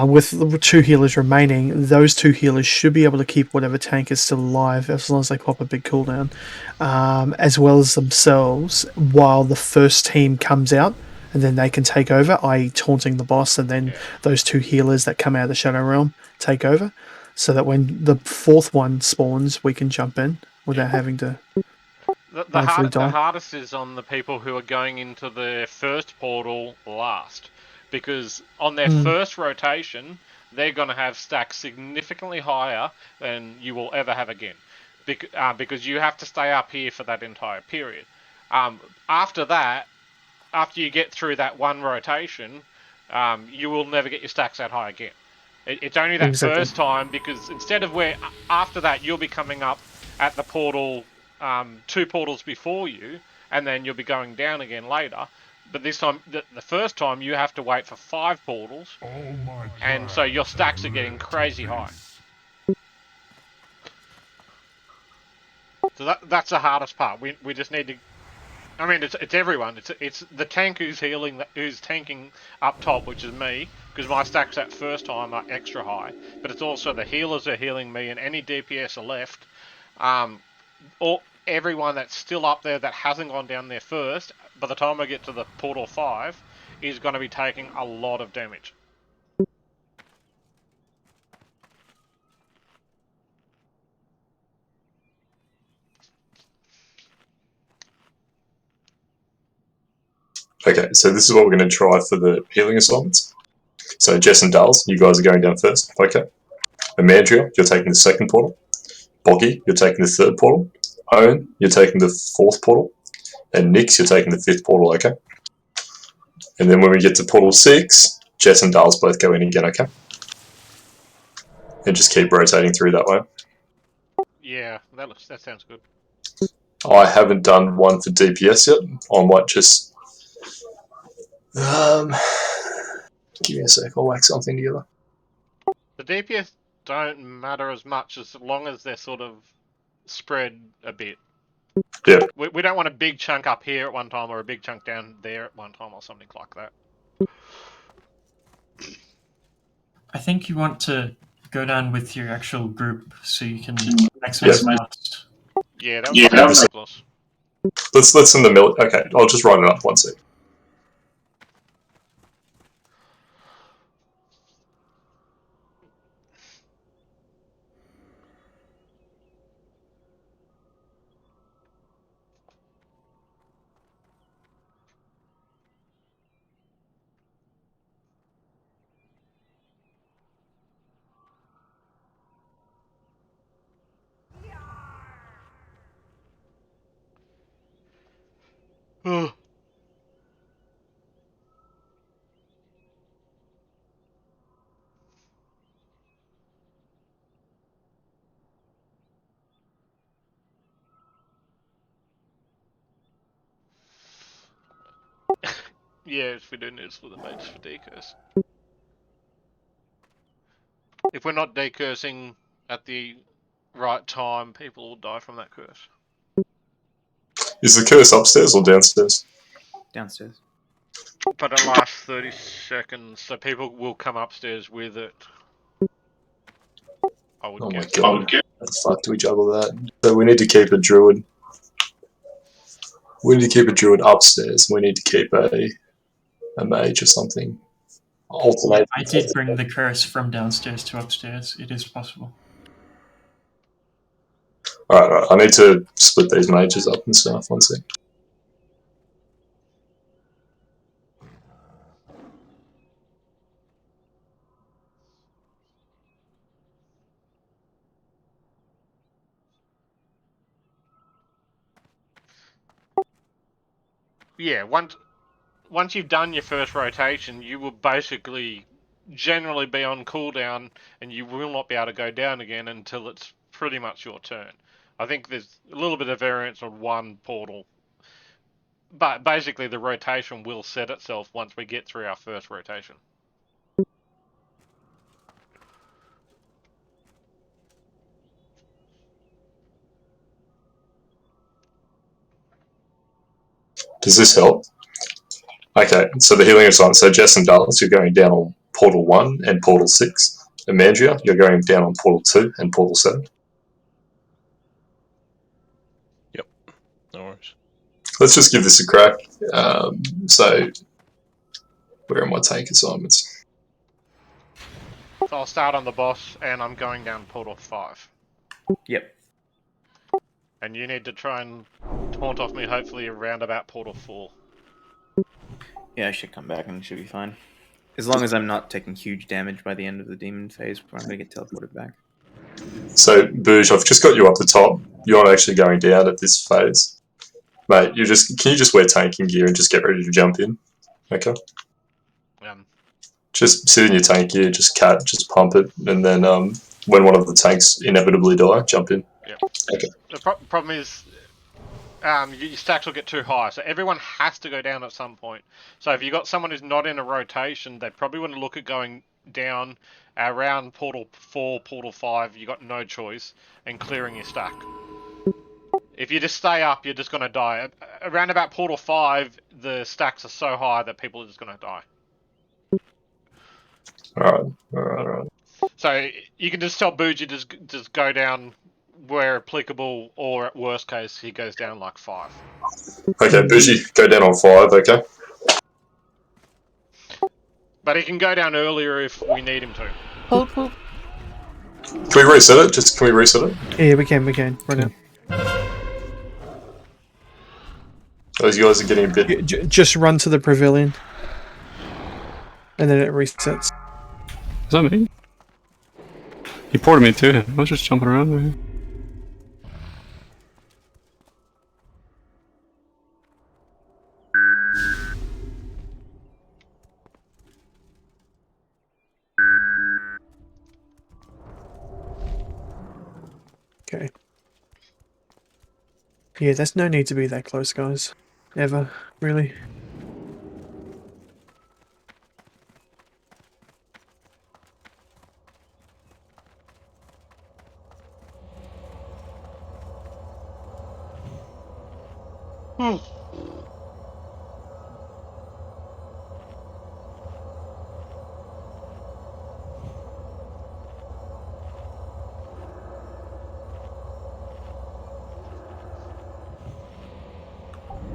with the 2 healers remaining, those 2 healers should be able to keep whatever tank is still alive as long as they pop a big cooldown, as well as themselves, while the first team comes out, and then they can take over, i.e. taunting the boss, and then those 2 healers that come out of the Shadow Realm take over, so that when the fourth one spawns, we can jump in without having to The die. hardest is on the people who are going into their first portal last, because on their first rotation, they're going to have stacks significantly higher than you will ever have again, because you have to stay up here for that entire period. After that, after you get through that one rotation, you will never get your stacks that high again. It's only that first time, because instead of where after that you'll be coming up at the portal, 2 portals before you, and then you'll be going down again later. But this time, the first time, you have to wait for 5 portals, and so your stacks are getting crazy high. So that's the hardest part. We just need to. I mean, it's everyone. It's the tank who's tanking up top, which is me, because my stacks that first time are extra high. But it's also the healers are healing me, and any DPS are left. Or everyone that's still up there that hasn't gone down there first, by the time I get to the portal 5, is going to be taking a lot of damage. Okay, so this is what we're going to try for the healing assignments. So Jess and Dales, you guys are going down first. Okay. Amandria, you're taking the second portal. Boggy, you're taking the third portal. Owen, you're taking the fourth portal. And Nix, you're taking the fifth portal, okay? And then when we get to portal 6, Jess and Dales both go in again, okay? And just keep rotating through that way. Yeah, that sounds good. I haven't done one for DPS yet. I might just... give me a sec, I'll whack something together. The DPS don't matter as much as long as they're sort of spread a bit. Yeah. We don't want a big chunk up here at one time or a big chunk down there at one time or something like that. I think you want to go down with your actual group so you can maximize cost. Yeah, that would be ridiculous. Let's send the mill. Okay, I'll just write it up one sec. Yeah, if we do need to split the mages for decurse. If we're not decursing at the right time, people will die from that curse. Is the curse upstairs or downstairs? Downstairs. But it lasts 30 seconds, so people will come upstairs with it. I would guess. My god. How the fuck do we juggle that? So we need to keep a druid. We need to keep a druid upstairs. We need to keep a mage or something. Alternate. I did bring the curse from downstairs to upstairs. It is possible. Alright. I need to split these mages up and stuff. One sec. Yeah, once you've done your first rotation, you will basically generally be on cooldown, and you will not be able to go down again until it's pretty much your turn. I think there's a little bit of variance on one portal, but basically the rotation will set itself once we get through our first rotation. Does this help? Okay, so the healing assignment. So Jess and Dallas, you're going down on Portal 1 and Portal 6. Amandria, you're going down on Portal 2 and Portal 7. Yep, no worries. Let's just give this a crack. So, where are my tank assignments? So I'll start on the boss, and I'm going down Portal 5. Yep. And you need to try and taunt off me, hopefully, around about Portal 4. Yeah, I should come back and it should be fine. As long as I'm not taking huge damage by the end of the demon phase, where I'm going to get teleported back. So, Booge, I've just got you up the top. You're not actually going down at this phase. Mate, can you just wear tanking gear and just get ready to jump in? Okay? Just sit in your tank gear, just pump it, and then when one of the tanks inevitably die, jump in. Yep. Okay. The problem is your stacks will get too high, so everyone has to go down at some point. So if you've got someone who's not in a rotation, they probably want to look at going down around Portal 4, Portal 5, you've got no choice, and clearing your stack. If you just stay up, you're just going to die. Around about Portal 5, the stacks are so high that people are just going to die. Alright. So you can just tell Bougie just go down where applicable, or at worst case, he goes down like 5. Okay, Bougie, go down on 5, okay? But he can go down earlier if we need him to. Hold. Can we reset it? Can we reset it? Yeah, we can. Right now. Those guys are getting a bit... Just run to the pavilion. And then it resets. Is that me? He ported me to him. I was just jumping around there. Okay. Yeah, there's no need to be that close, guys. Ever, really.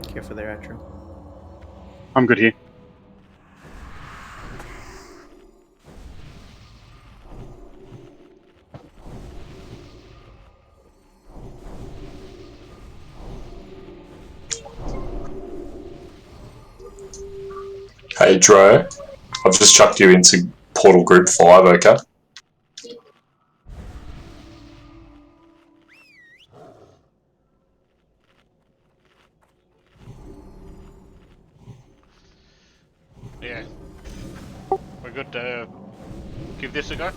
Careful there, Atro. I'm good here. Hey, Dro, I've just chucked you into Portal Group 5, okay? Yeah. We're good to give this a go?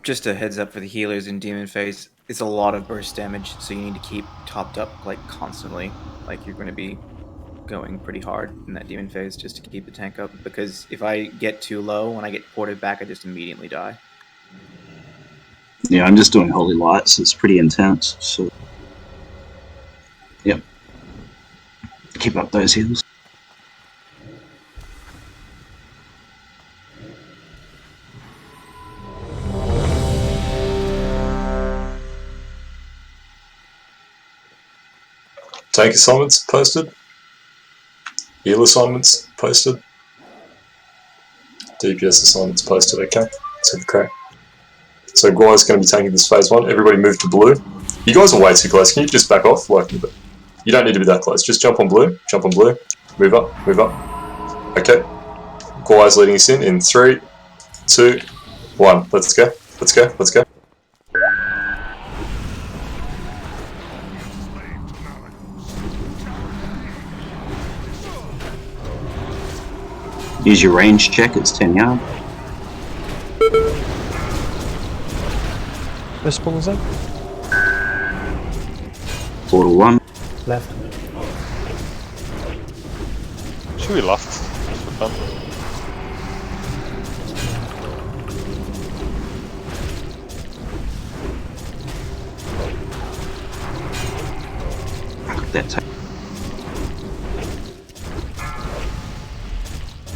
Just a heads up for the healers in Demon Phase, it's a lot of burst damage, so you need to keep topped up like constantly. Like you're going to be going pretty hard in that Demon Phase just to keep the tank up, because if I get too low, when I get ported back, I just immediately die. Yeah, I'm just doing Holy Light, so it's pretty intense. So, yep. Keep up those heals. Tank assignments posted. Heal assignments posted. DPS assignments posted, okay? Let's have a crack. So Guai's going to be taking this phase 1. Everybody move to blue. You guys are way too close. Can you just back off? Like, you don't need to be that close. Just jump on blue. Jump on blue. Move up. Move up. Okay. Guai's leading us in 3, 2, 1. Let's go. Let's go. Let's go. Use your range check, it's 10 yard. Which spawn is that? Portal 1. Left. Should we left? Just for fun. that tank.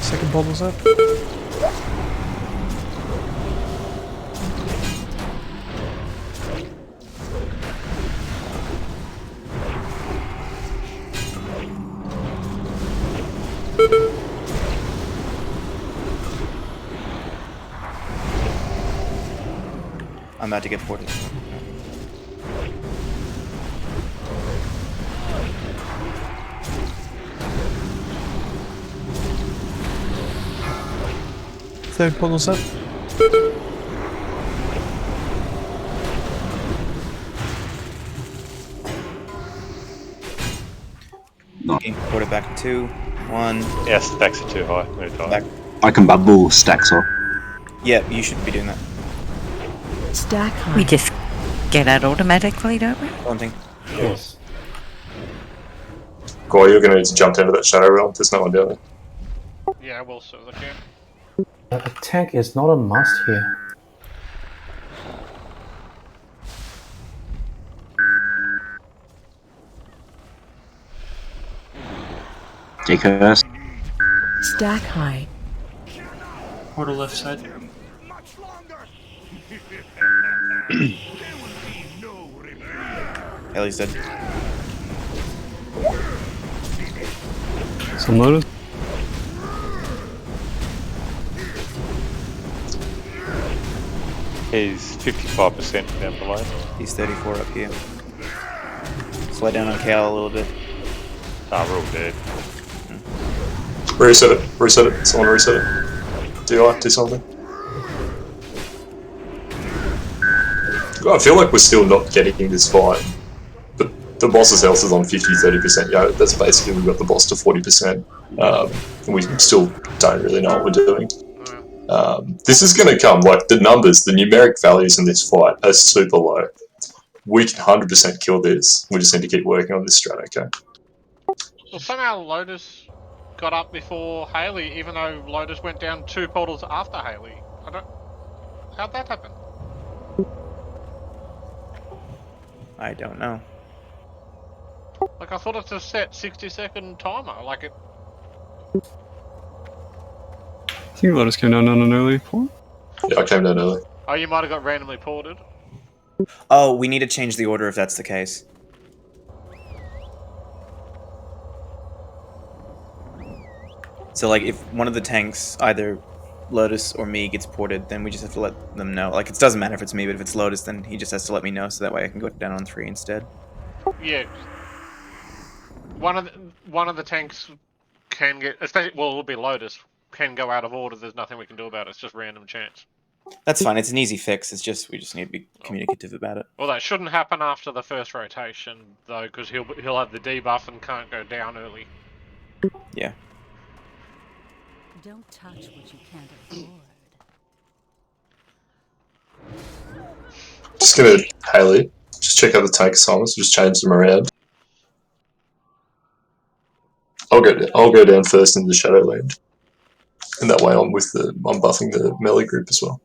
Second portal's up. I'm about to get ported. Third portal's up. Getting ported back in 2, 1. Yeah, stacks are too high. Very tight. Back. I can bubble stacks up. Yeah, you should be doing that. Stack high. We just get out automatically, don't we? Daunting. Yes. Gore, you're going to need to jump down to that shadow realm. There's no one down there. Yeah, I will so as I can. A tank is not a must here. Decurse. Stack high. Portal left side. Ellie's dead. Some lotus. He's 55% down below. He's 34 up here. Slow down on Cal a little bit. Ah, we're all dead. Reset it. Reset it. Someone reset it. Do something. I feel like we're still not getting this fight. But the boss's health is on 50-30%. Yeah, that's basically we've got the boss to 40%. And we still don't really know what we're doing. This is going to come, like, the numbers, the numeric values in this fight are super low. We can 100% kill this. We just need to keep working on this strat, okay? Well, somehow Lotus got up before Haley, even though Lotus went down 2 portals after Haley. How'd that happen? I don't know. Like, I thought it's a set 60-second timer. Like, it. I think Lotus came down on an early port. Yeah, I came down early. Oh, you might have got randomly ported. Oh, we need to change the order if that's the case. So, like, if one of the tanks, either Lotus or me, gets ported, then we just have to let them know. Like, it doesn't matter if it's me, but if it's Lotus, then he just has to let me know, so that way I can go down on 3 instead. Yeah. One of the tanks can get, especially, well, it'll be Lotus, can go out of order. There's nothing we can do about it. It's just random chance. That's fine. It's an easy fix. It's just we just need to be communicative about it. Well, that shouldn't happen after the first rotation, though, because he'll have the debuff and can't go down early. Yeah. Don't touch what you can't afford. Just gonna, Haley, just check out the tank assignments, just change them around. I'll go down first in the Shadowland. And that way I'm buffing the melee group as well.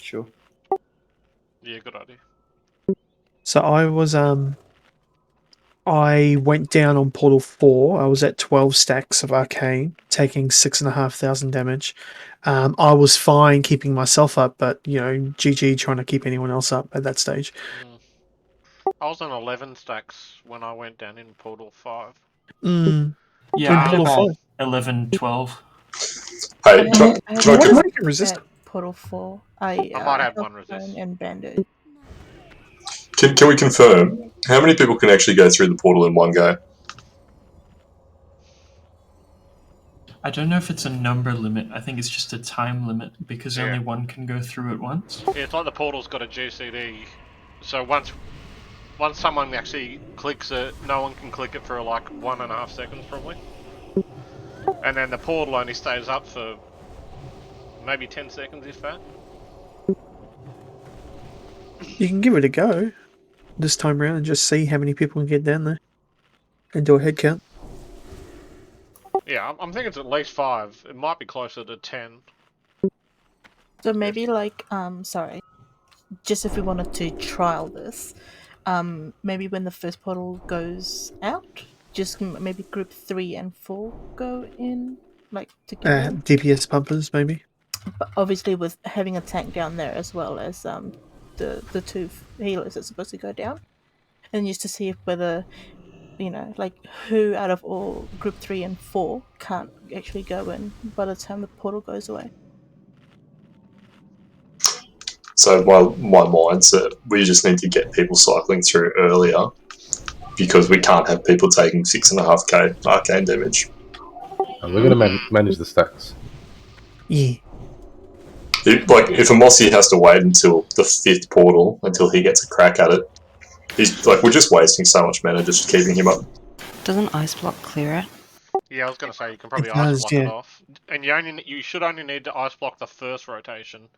Sure. Yeah, good idea. So I went down on Portal 4. I was at 12 stacks of Arcane, taking 6,500 damage. I was fine keeping myself up, but, you know, GG trying to keep anyone else up at that stage. I was on 11 stacks when I went down in Portal 5. Yeah, Portal about 5. 11, 12. Hey, can resist? Portal 4. I might have one resist. And Bandit. Can we confirm how many people can actually go through the portal in one go? I don't know if it's a number limit. I think it's just a time limit because only one can go through at once. Yeah, it's like the portal's got a GCD, so once someone actually clicks it, no one can click it for like 1.5 seconds probably. And then the portal only stays up for maybe 10 seconds if that. You can give it a go this time around and just see how many people can get down there and do a head count. Yeah, I'm thinking it's at least 5. It might be closer to 10. So maybe like, sorry, just if we wanted to trial this, Maybe when the first portal goes out, just maybe group 3 and 4 go in, like together. DPS pumpers, maybe. But obviously, with having a tank down there as well as the two healers that's supposed to go down, and just to see if whether like who out of all group 3 and 4 can't actually go in by the time the portal goes away. So my mindset, we just need to get people cycling through earlier because we can't have people taking 6.5k arcane damage. And we're going to manage the stacks. Yeah. If a Mossy has to wait until the 5th portal until he gets a crack at it, he's we're just wasting so much mana just keeping him up. Doesn't Ice Block clear it? Yeah, I was going to say you can probably It ice does, block yeah. it off, and you should only need to ice block the first rotation,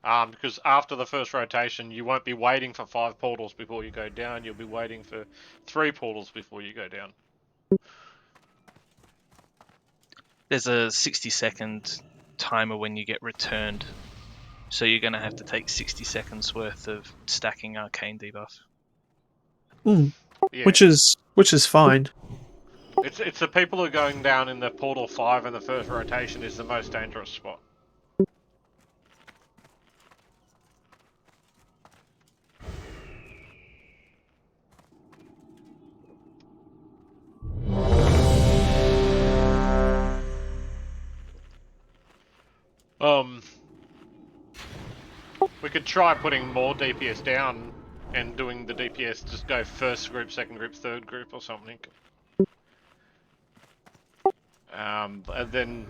because after the first rotation you won't be waiting for 5 portals before you go down. You'll be waiting for 3 portals before you go down. There's a 60-second timer when you get returned, so you're going to have to take 60 seconds worth of stacking arcane debuff. Yeah. Which is fine. It's the people who are going down in the portal 5 and the first rotation is the most dangerous spot. We could try putting more DPS down and doing the DPS just go first group, second group, third group or something. And then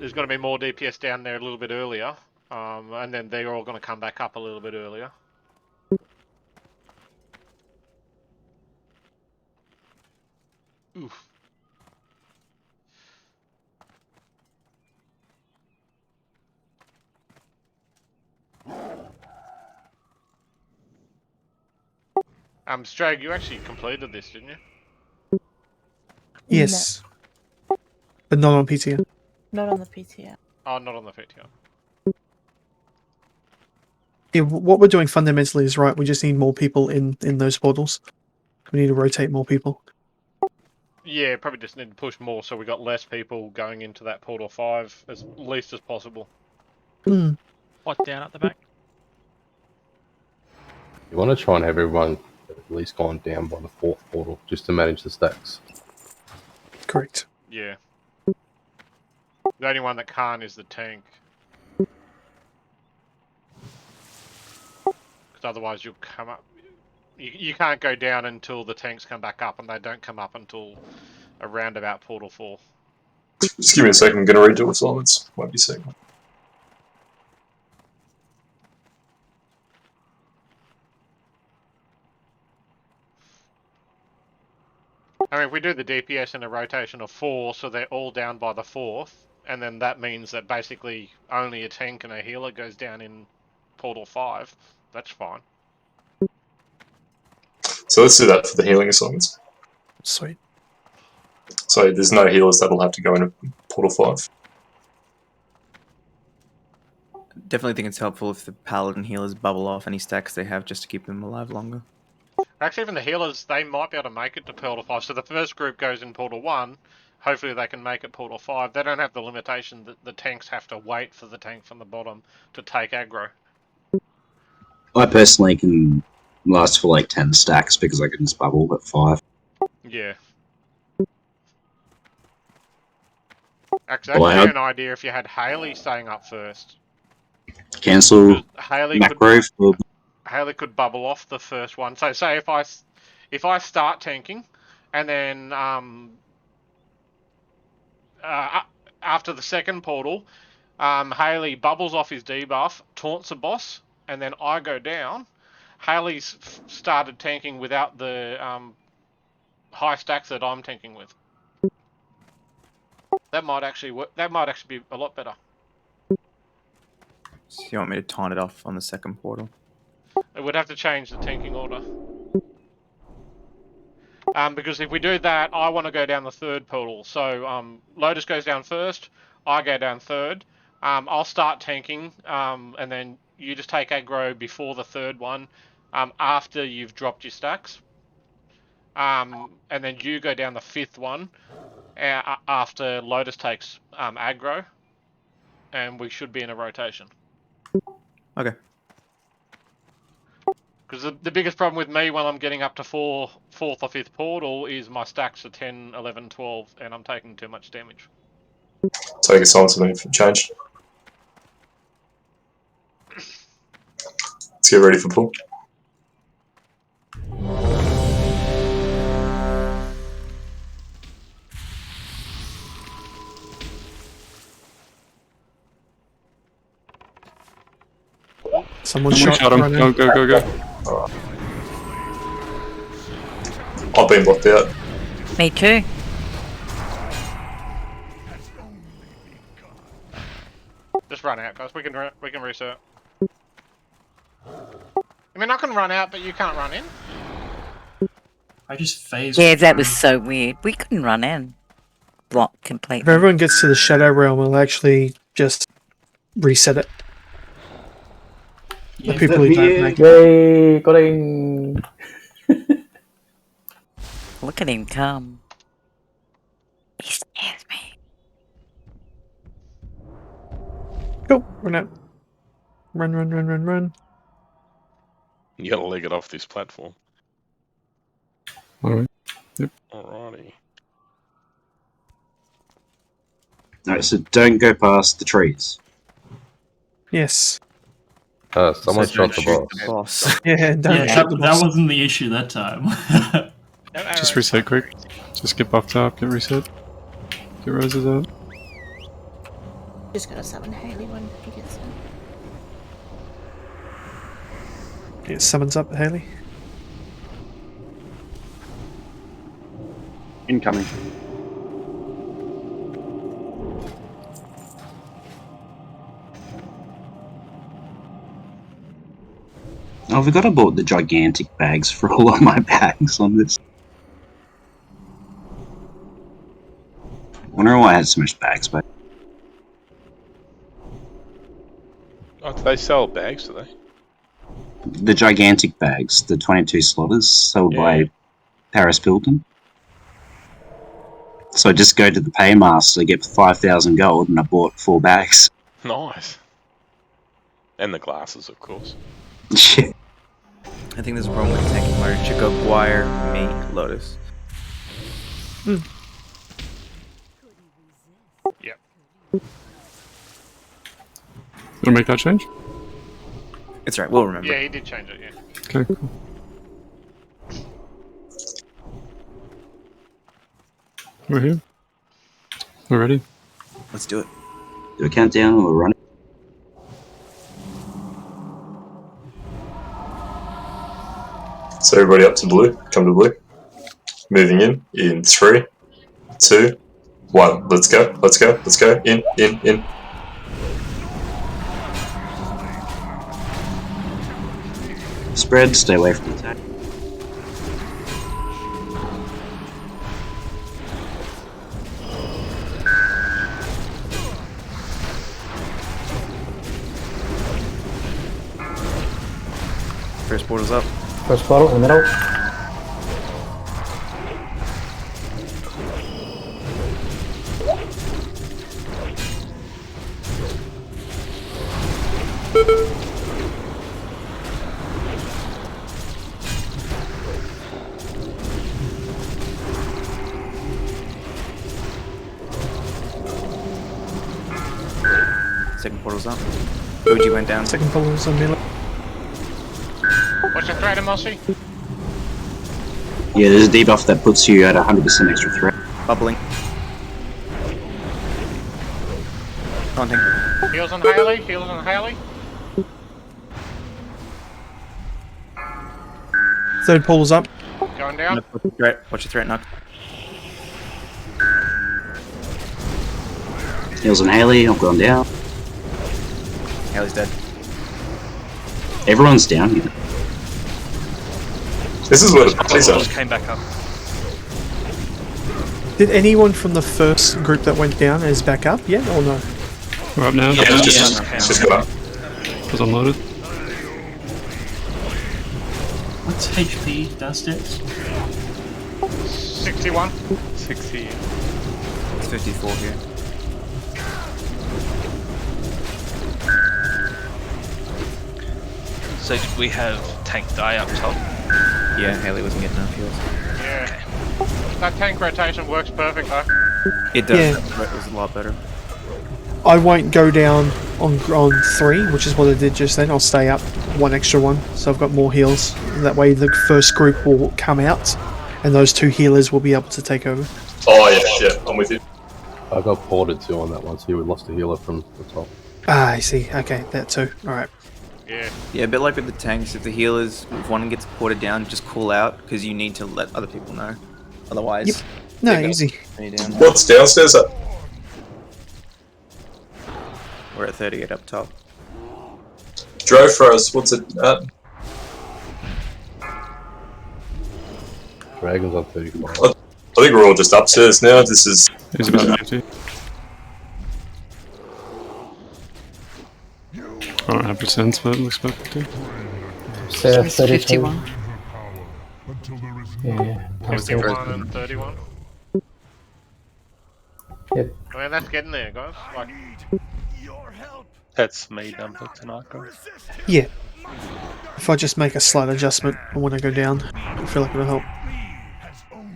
there's going to be more DPS down there a little bit earlier, and then they're all going to come back up a little bit earlier. Oof. Strag, you actually completed this, didn't you? Yes. But not on PTR. Not on the PTR. Oh, not on the PTR. Yeah, what we're doing fundamentally is right. We just need more people in those portals. We need to rotate more people. Yeah, probably just need to push more so we got less people going into that portal 5 as least as possible. What, down at the back? You want to try and have everyone at least gone down by the 4th portal just to manage the stacks. Correct. Yeah. The only one that can't is the tank. Because otherwise you'll come up... You can't go down until the tanks come back up, and they don't come up until around about portal 4. Just give me a second, I'm going to redo assignments. Won't be a second. I mean, if we do the DPS in a rotation of 4, so they're all down by the 4th, and then that means that basically only a tank and a healer goes down in portal 5, that's fine. So let's do that for the healing assignments. Sweet. So there's no healers that'll have to go into portal 5. Definitely think it's helpful if the paladin healers bubble off any stacks they have just to keep them alive longer. Actually, even the healers, they might be able to make it to portal 5. So the first group goes in portal 1. Hopefully they can make it portal 5. They don't have the limitation that the tanks have to wait for the tank from the bottom to take aggro. I personally can last for like 10 stacks because I can just bubble at 5. Yeah. Actually, that'd give you an idea if you had Haley staying up first. Cancel macro for... Haley could bubble off the first one. So say if I start tanking, and then after the second portal, Haley bubbles off his debuff, taunts a boss, and then I go down. Haley's started tanking without the high stacks that I'm tanking with. That might actually work. That might actually be a lot better. So you want me to taunt it off on the second portal? It would have to change the tanking order. Because if we do that, I want to go down the third portal. So Lotus goes down first, I go down third. I'll start tanking, and then you just take aggro before the third one, after you've dropped your stacks. And then you go down the 5th one after Lotus takes aggro, and we should be in a rotation. Okay. Because the biggest problem with me when I'm getting up to 4th or 5th portal is my stacks are 10, 11, 12, and I'm taking too much damage. Take a silence for change. Let's get ready for pull. Someone shot him. Right Go, go, go, go. I've been blocked out. Me too. Just run out, guys. We can reset. I mean, I can run out, but you can't run in. I just phased. Yeah, that was so weird. We couldn't run in. Block If completely. everyone gets to the Shadow Realm, we'll actually just reset it. The people who don't make it. Yay! Got in. Look at him come. He scares me. Go, run out. Run, run, run, run, run. You gotta leg it off this platform. Alright. Yep. Alrighty. Alright, so don't go past the trees. Yes. Someone So shot don't the shoot boss. boss. Yeah, don't Yeah, shoot the that boss. wasn't the issue that time. Just reset quick. Just get buffed up, get reset. Get roses out. Just gotta summon Haley when he gets in. Yeah, summons up, Haley. Incoming. Oh, I forgot I bought the gigantic bags for all of my bags on this. Wonder why I had so much bags, but Oh, do they sell bags, do they? the gigantic bags, the 22 slotters, sold by Paris Pilton. So I just go to the paymaster, get 5,000 gold, and I bought 4 bags. Nice. And the glasses, of course. Shit. I think there's a problem with tanking mode. Should go Guire, me, Lotus. Yep. You wanna make that change? It's right, we'll remember. Yeah, he did change it, yeah. Okay, cool. We're here. We're ready. Let's do it. Do a countdown or run it? So everybody up to blue. Come to blue. Moving in 3, 2, 1. Let's go. Let's go. Let's go. In. Spread, stay away from the attack. First portal's up. First portal in the middle. Second portal's up. OG went down. Second portal is on melee. What's your threat, Mossy? Yeah, there's a debuff that puts you at 100% extra threat. Bubbling. Taunting. Heals on Haley. Heals on Haley. Third portal's up. Going down. Watch your threat knock. Heals on Haley, I've gone down. Haley's dead. Everyone's down here. This is where the party's at. Just came back up. Did anyone from the first group that went down is back up yet, or no? We're up now. Yeah, just got up. Was unloaded. What's HP downstairs? 61. 60. It's 54 here. So did we have tank die up top? Yeah, Haley wasn't getting enough heals. Yeah. That tank rotation works perfect though. It does. Yeah. That was a lot better. I won't go down on 3, which is what I did just then. I'll stay up 1 extra one, so I've got more heals. That way the first group will come out, and those 2 healers will be able to take over. Oh yeah, I'm with you. I got ported too on that one, so we lost a healer from the top. Ah, I see. Okay, that too. Alright. Yeah, a bit like with the tanks, if the healers, if one gets ported down, just call out, because you need to let other people know. Otherwise... Yep. No, easy. Down. What's downstairs at? We're at 38 up top. Dro for us, what's it at? Dragon's on 35. I think we're all just upstairs now. This is... He's about 50. I don't have percents, but it looks about 50. So 51. Yeah. 51 and 31. Yep. I mean, that's getting there, guys. Like, That's me number tonight, guys. Yeah. If I just make a slight adjustment when I go down, I feel like it'll help.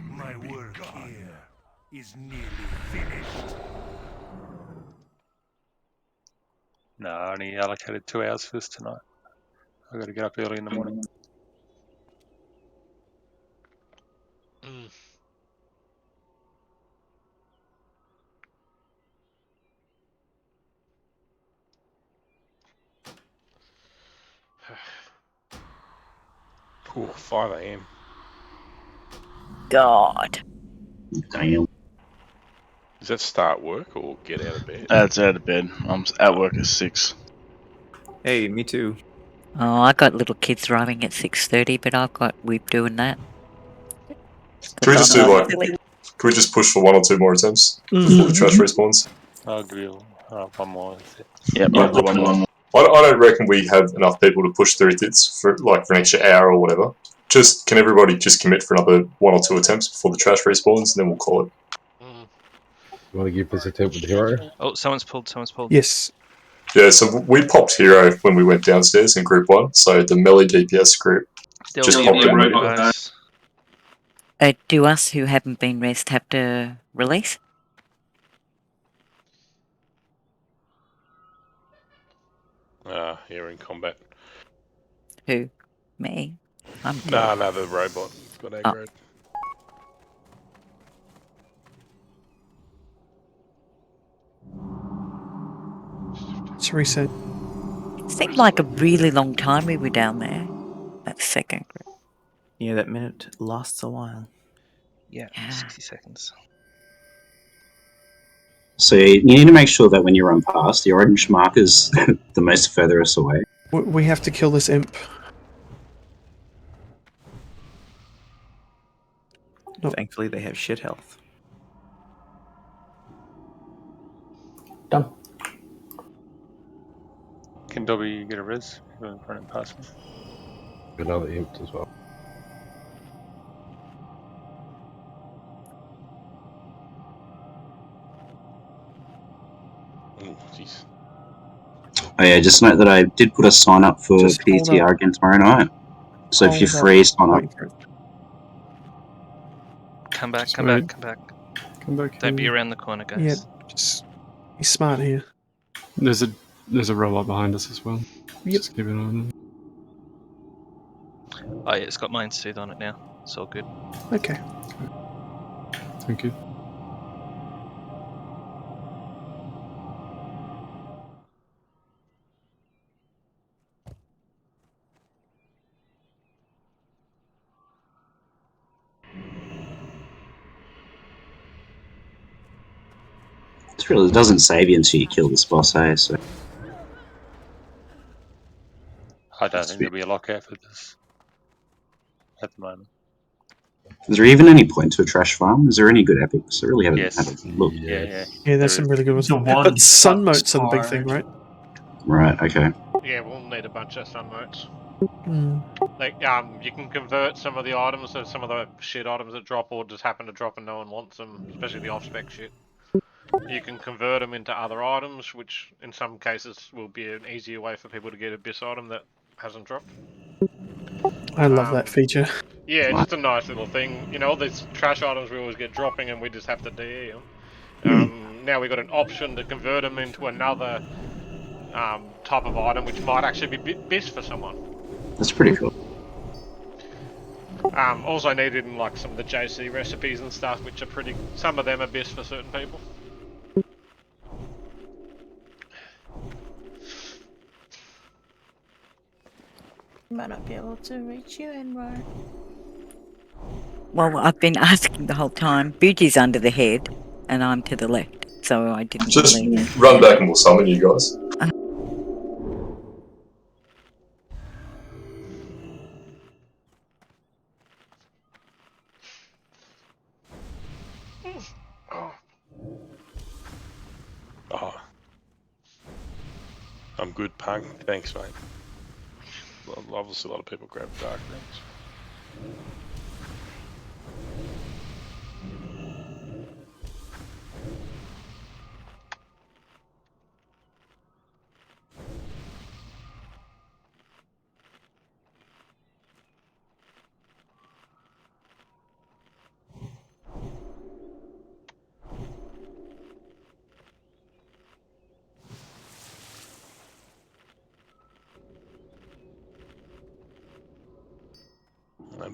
My work here is nearly finished. No, I only allocated 2 hours for this tonight. I've got to get up early in the morning. Ooh, 5 AM. God. Damn. Does that start work or get out of bed? That's out of bed. I'm at work at 6. Hey, me too. Oh, I got little kids arriving at 6:30, but I've got Weep doing that. Can we just do like... Can we just push for 1 or 2 more attempts before the trash respawns? I'll give you one more. Yep, Yeah, one more. I don't reckon we have enough people to push through this for an extra hour or whatever. Just can everybody just commit for another 1 or 2 attempts before the trash respawns, and then we'll call it. You want to give this attempt with the hero? Oh, someone's pulled. Yes. Yeah, so we popped hero when we went downstairs in group 1. So the melee DPS group just popped in. Do us who haven't been rest have to release? Here in combat. Who? Me? I'm dead. No, the robot got aggroed. Let's reset. It seemed like a really long time we were down there. That second group. Yeah, that minute lasts a while. Yeah, 60 seconds. So you need to make sure that when you run past, the orange marker's the most furthest away. We have to kill this imp. No. Thankfully, they have shit health. Done. Can Dobby get a res? Running past me. Another imp as well. Oh, jeez. Oh yeah, just note that I did put a sign up for PTR again tomorrow night. So if you're free, sign up. Come back. Come back. Don't be around the corner, guys. Yeah, just be smart here. There's a robot behind us as well. Yep. Just keep it on. Oh yeah, it's got Mind Soothe on it now. It's all good. Okay. Thank you. It doesn't save you until you kill this boss, eh? So. I don't think there'll be a lockout for this at the moment. Is there even any point to a trash farm? Is there any good epics? I really haven't had a look. Yeah. Yeah, there's some really good ones. But Sunmotes are the big thing, right? Right, okay. Yeah, we'll need a bunch of Sunmotes. Like, you can convert some of the items, so some of the shit items that drop or just happen to drop and no one wants them, especially the off-spec shit. You can convert them into other items, which in some cases will be an easier way for people to get a Abyss item that hasn't dropped. I love that feature. Yeah, it's just a nice little thing. You know, all these trash items we always get dropping and we just have to DE them. Now we've got an option to convert them into another type of item, which might actually be best for someone. That's pretty cool. Also needed in like some of the JC recipes and stuff, which are pretty. Some of them are best for certain people. Might not be able to reach you, Enro. Well, I've been asking the whole time. Boogie's under the head, and I'm to the left, so I didn't Just really... run back and we'll summon you guys. Oh. I'm good, Punk. Thanks, mate. Obviously, a lot of people grab dark rings.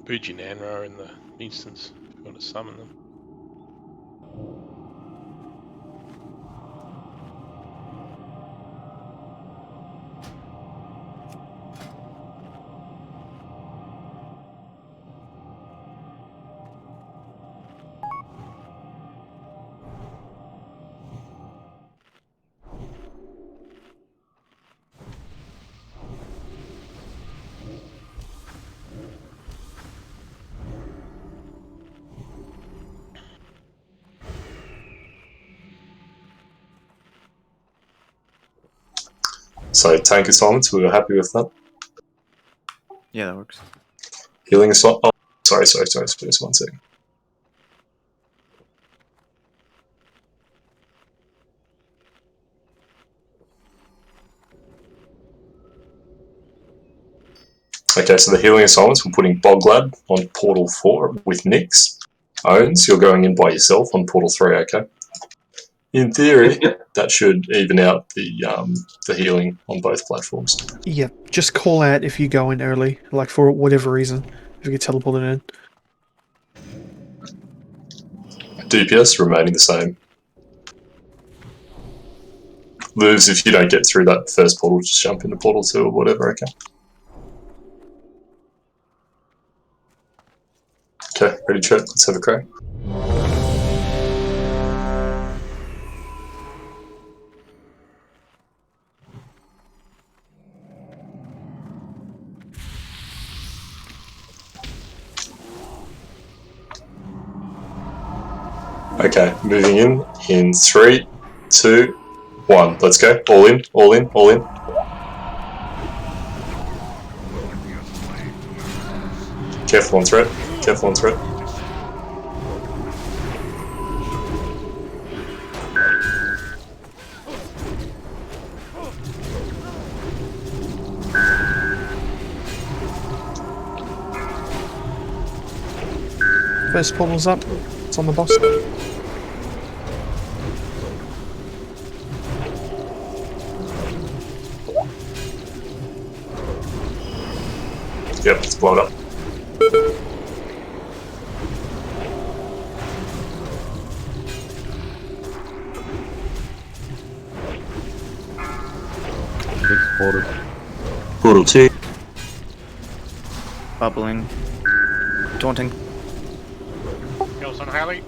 Buji Nanra in the instance, if you want to summon them. So tank assignments, we were happy with that. Yeah, that works. Healing assignment. Oh, sorry. Just 1 second. Okay, so the healing assignments, we're putting Boglad on Portal 4 with Nyx. Owns, you're going in by yourself on Portal 3, okay? In theory, that should even out the healing on both platforms. Yeah, just call out if you go in early, like for whatever reason, if you get teleported in. DPS remaining the same. Lose if you don't get through that first portal, just jump into Portal 2 or whatever, okay? Okay, ready, chat? Let's have a crack. Okay, moving in 3, 2, 1. Let's go. All in, all in, all in. Careful on threat. Careful on threat. First portal's up. It's on the boss. Yep, it's blown up. Portal 2. Bubbling. Daunting. Kills on Haley.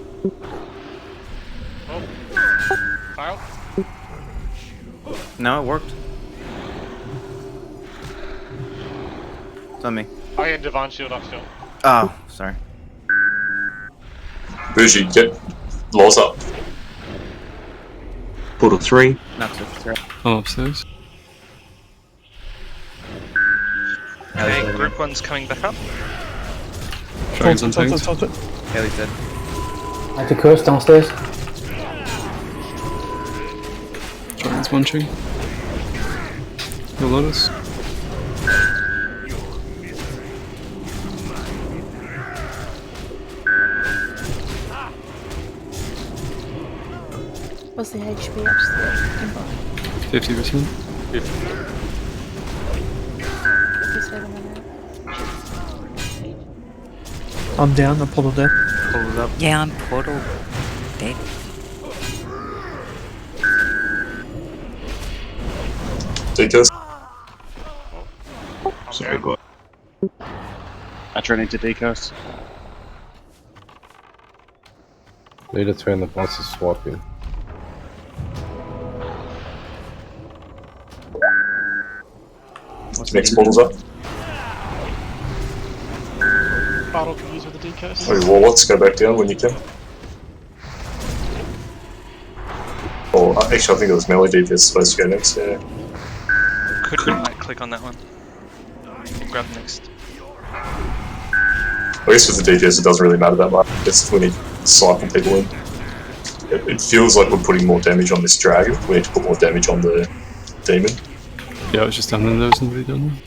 Oh. Fail. No, it worked. It's on me. Oh yeah, Divine Shield up still. Oh, sorry. Bougie, get laws up. Portal 3. Not so threat. Oh, upstairs. Group 1's coming back up. Dragon's untanked. Haley's dead. I the curse downstairs. Dragon's munching. No Lotus. What's the HP upstairs? 50%. 57. I'm down. I'm portal dead. Pulls up. Yeah, I'm portal dead. Decos. Sorry, God. I turn into decos. Need to turn the boss's swiping. Next portal's up. Battle can use with the decos. Oh, Warlocks, go back down when you can. Or actually, I think it was melee DPS supposed to go next. Yeah. Couldn't right click on that one. We'll grab next. I guess with the DPS, it doesn't really matter that much. It's when you cycle people in. It feels like we're putting more damage on this dragon. We need to put more damage on the demon. Yeah, I was just down there. There was nobody down there.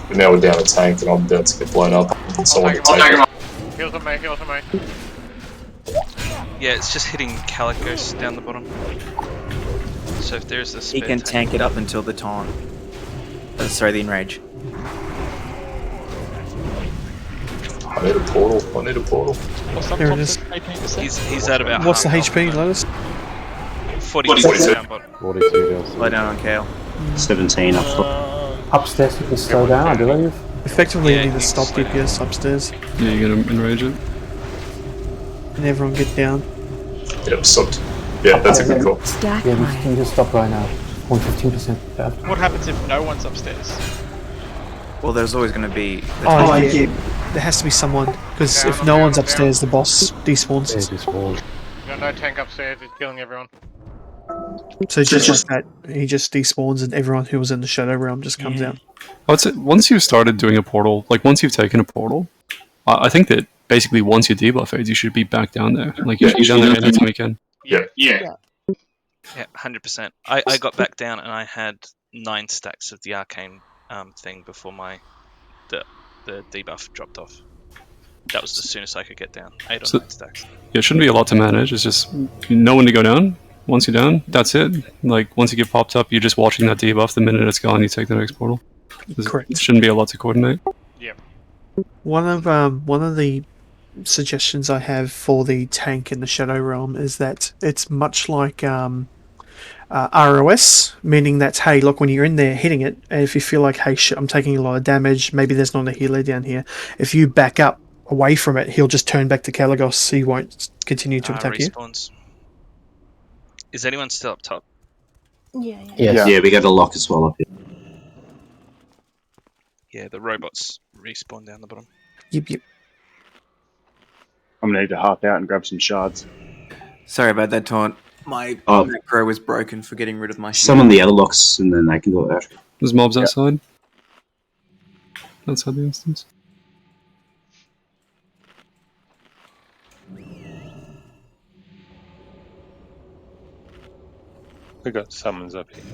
But now we're down a tank, and I'm about to get blown up. And someone to take it. Heals on me, heals on me. Yeah, it's just hitting Kalecgos down the bottom. So if there's a He spare can tank it up until the taunt. Sorry, the enrage. I need a portal. I need a portal. What's up, There it is. He's at about What's the half HP, Lotus? 42 down bottom. 42 down. Lie down on Kale. 17 up top. Upstairs, you can slow down, I believe. Effectively, Yeah, you need to you stop slow down. DPS upstairs Yeah, you're gonna enrage it. and everyone get down. Yep, stopped. Yeah, that's a good call. Stack Yeah, we high. can just stop right now. Only 15% left. What happens if no one's upstairs? Well, there's always going to be. The Oh, tank. yeah. There has to be someone, because if no one's upstairs, the boss despawns. Yeah, just wall. Got no tank upstairs, it's killing everyone. So just like that, he just despawns and everyone who was in the Shadow Realm just comes out. I'd say once you've started doing a portal, like once you've taken a portal, I think that basically once your debuff fades, you should be back down there. Like you should be down there anytime you can. Yeah. Yeah. Yeah, 100%. I got back down and I had 9 stacks of the arcane thing before the debuff dropped off. That was as soon as I could get down. 8 or So- 9 stacks. Yeah, it shouldn't be a lot to manage. It's just you know when to go down. Once you're down, that's it. Like once you get popped up, you're just watching that debuff. The minute it's gone, you take the next portal. Correct. It shouldn't be a lot to coordinate. Yep. One of the suggestions I have for the tank in the Shadow Realm is that it's much like ROS, meaning that, hey, look, when you're in there hitting it, and if you feel like, hey, shit, I'm taking a lot of damage, maybe there's not a healer down here, if you back up away from it, he'll just turn back to Kalecgos, he won't continue to attack you. Respawns. Is anyone still up top? Yeah. Yes. Yeah, we got a lock as well up here. Yeah, the robots respawn down the bottom. Yep. I'm gonna need to hop out and grab some shards. Sorry about that taunt. My Oh. macro was broken for getting rid of my shield. Summon the other locks and then they can do it after. There's mobs outside. Outside the instance. We got summons up here.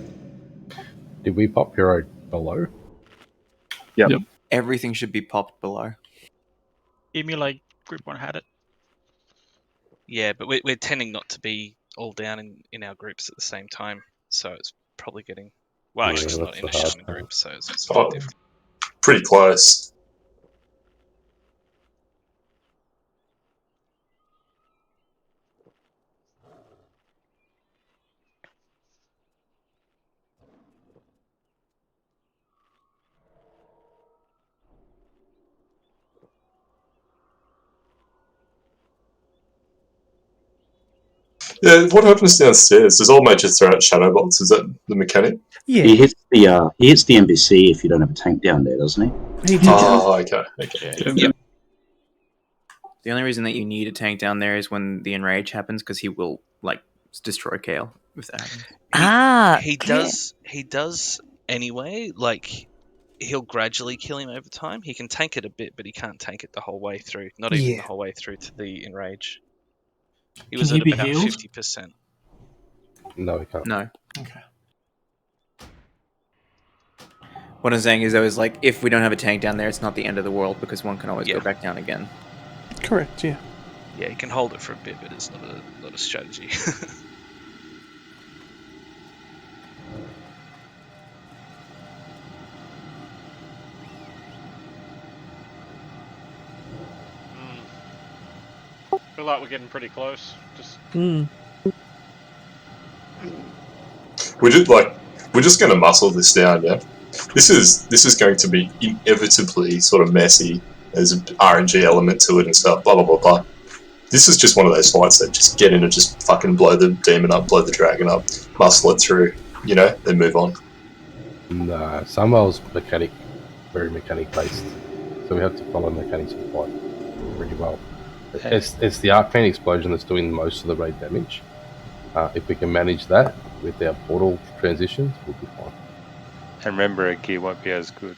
Did we pop hero below? Yep. Everything should be popped below. Emulate Group 1 had it. Yeah, but we're tending not to be all down in our groups at the same time, so it's probably getting... Well, Yeah, actually, it's not that's in a the hard shaman part. group, so it's Oh, different. pretty close. Yeah, what happens downstairs? Does all mages throw out shadow bolts? Is that the mechanic? Yeah, He hits the NPC if you don't have a tank down there, doesn't he? he did. Oh, okay. Yep. The only reason that you need a tank down there is when the enrage happens, because he will destroy Kale with Adam. Ah, He does anyway. Like he'll gradually kill him over time. He can tank it a bit, but he can't tank it the whole way through. Not even the whole way through to the enrage. He was Can he at be about healed? 50%. No, he can't. No. Okay. What I'm saying is, though, is like if we don't have a tank down there, it's not the end of the world because one can always go back down again. Correct. Yeah. Yeah, he can hold it for a bit, but it's not a strategy. Feel like we're getting pretty close. Just. We're just going to muscle this down, yeah. This is going to be inevitably sort of messy. There's an RNG element to it and stuff. Blah blah blah blah. This is just one of those fights that just get in and just fucking blow the demon up, blow the dragon up, muscle it through, then move on. Nah, Sunwell's very mechanic based, so we have to follow the mechanics of the fight really well. It's the Arcane Explosion that's doing most of the raid damage. If we can manage that with our portal transitions, we'll be fine. And remember, our gear won't be as good.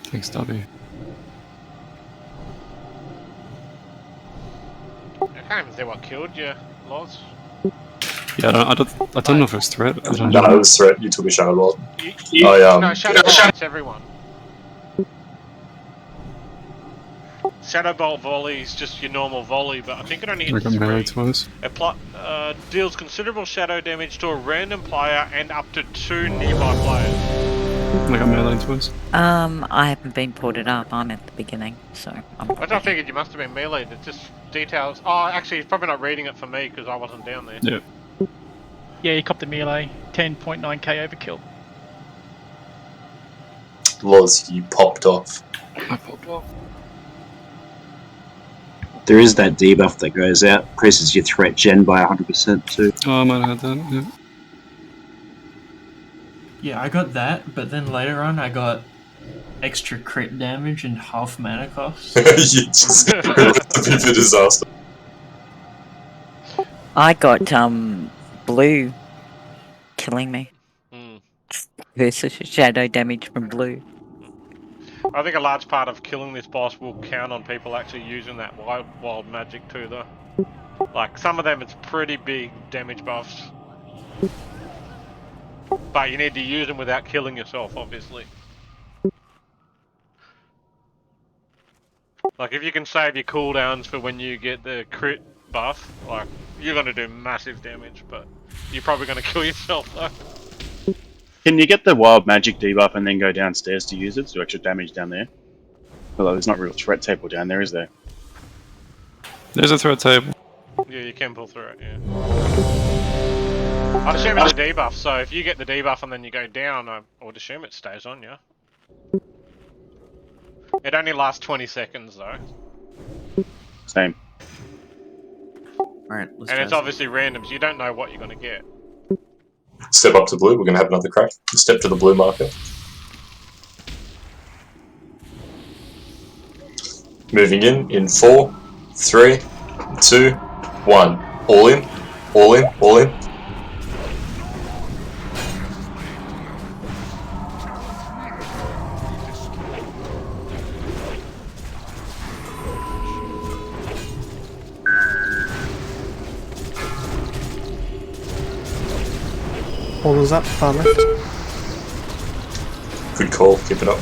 Thanks, Dobby. I can't even see what killed you, Loz. Yeah, I don't know if it was threat. I don't No, know. it was threat. You took a Shadow Bolt. No, Shadow Bolt hits everyone. Shadow Bolt volley is just your normal volley, but I think it only I hits got melee 3. twice. Deals considerable shadow damage to a random player and up to 2 nearby players. I got melee twice. I haven't been ported up. I'm at the beginning, so I'm. I figured you must have been melee. It's just details. Oh, actually, he's probably not reading it for me because I wasn't down there. Yeah. Yeah, you copped the melee. 10.9k overkill. Loz, you popped off. I popped off. There is that debuff that goes out, increases your threat gen by 100% too. Oh, I might have had that, yeah. Yeah, I got that, but then later on I got extra crit damage and half mana cost. You just recipe for disaster. I got blue killing me versus shadow damage from blue. I think a large part of killing this boss will count on people actually using that wild magic too, though. Like, some of them it's pretty big damage buffs. But you need to use them without killing yourself, obviously. Like, if you can save your cooldowns for when you get the crit buff, like, you're going to do massive damage, but you're probably going to kill yourself, though. Can you get the wild magic debuff and then go downstairs to use it, so extra damage down there? Although there's not a real threat table down there, is there? There's a threat table. Yeah, you can pull through it, yeah. I'd assume it's a debuff, so if you get the debuff and then you go down, I would assume it stays on you. It only lasts 20 seconds, though. Same. Alright, let's And it's obviously random, so you don't know what you're going to get. Step up to blue. We're going to have another crack. Step to the blue marker. Moving in 4, 3, 2, 1. All in. All in. All in. Portal's up, far left. Good call. Keep it up.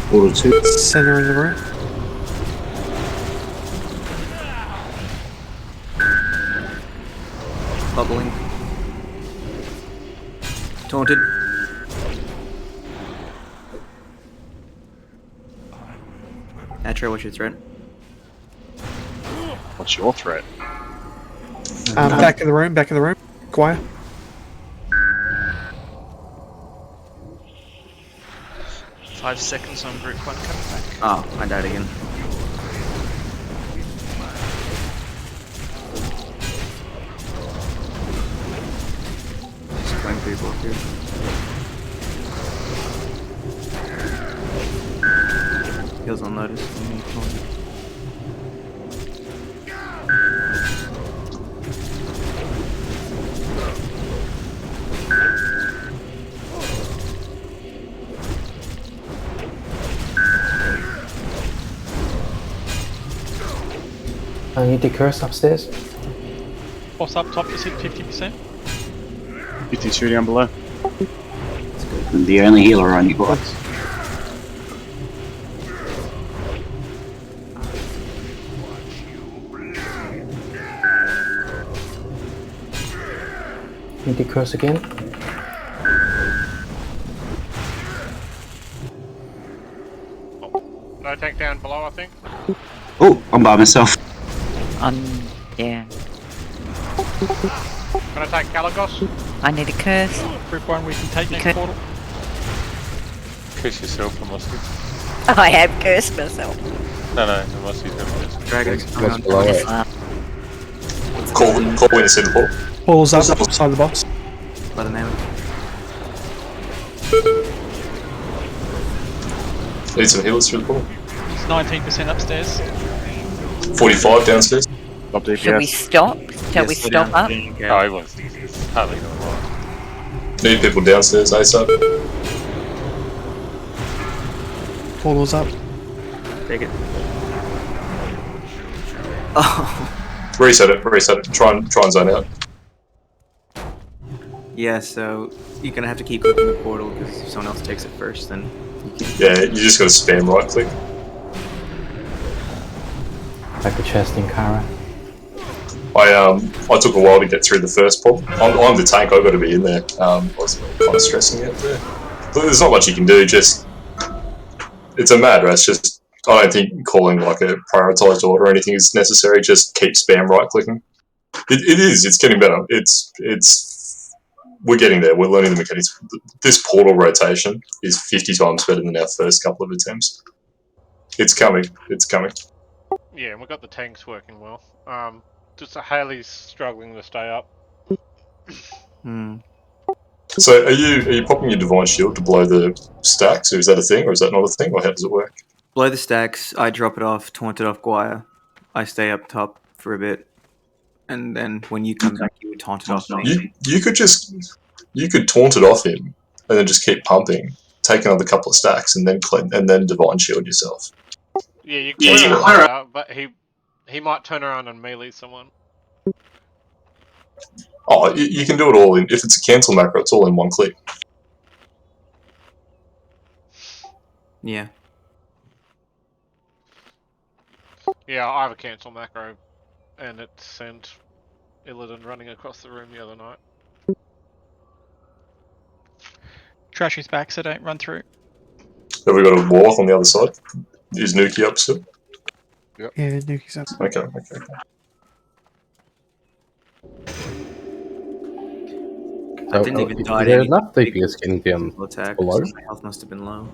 Portal 2. Center in the room. Bubbling. Taunted. Atro, what's your threat? What's your threat? Back of the room, back of the room. Choir. 5 seconds on group 1 coming back. Oh, I died again. Just playing people up here. Heals on notice. I need the curse upstairs. Boss up top, just hit 50%. 52 down below. The only healer on you got. Need the curse again. No tank down below, I think. Oh, I'm by myself. Yeah. Can I take Kalecgos? I need a curse. Group 1, we can take next portal. Curse yourself, Mossy. I have cursed myself. No, Mossy's going to curse. Dragon's That's below it. Call when you see the portal. Portal's up outside the box. By the name. Need some healers through the portal. It's 19% upstairs. 45 downstairs. Top DPS. Shall we stop? Shall we stop up? Oh, he wants to. It's hardly going to lie. Need people downstairs ASAP. Portal's up. Take it. Oh. Reset it. Try and zone out. Yeah, so you're gonna have to keep clicking the portal because if someone else takes it first, then you can... Yeah, you just gotta spam right click. Like the chest in Kara. I took a while to get through the first portal. I'm the tank, I've got to be in there. I was kind of stressing it there. But there's not much you can do, just... It's a mad rush, just... I don't think calling like a prioritised order or anything is necessary, just keep spam right clicking. It's getting better. We're getting there, we're learning the mechanics. This portal rotation is 50 times better than our first couple of attempts. It's coming. Yeah, and we've got the tanks working well. Just Haley's struggling to stay up. So are you popping your Divine Shield to blow the stacks, or is that a thing, or is that not a thing, or how does it work? Blow the stacks, I drop it off, taunt it off Guaya. I stay up top for a bit. And then when you come back, you would taunt it off me. You could taunt it off him, and then just keep pumping, take another couple of stacks, and then Divine Shield yourself. Yeah, you can put it out, but he might turn around and melee someone. Oh, you can do it all in. If it's a cancel macro, it's all in one click. Yeah. Yeah, I have a cancel macro, and it sent Illidan running across the room the other night. Trash is back, so don't run through. Have we got a Warlock on the other side? Is Nuki up still? Yep. Yeah, Nuki's up. Okay. I didn't even die. Is there enough DPS getting down below? My health must have been low.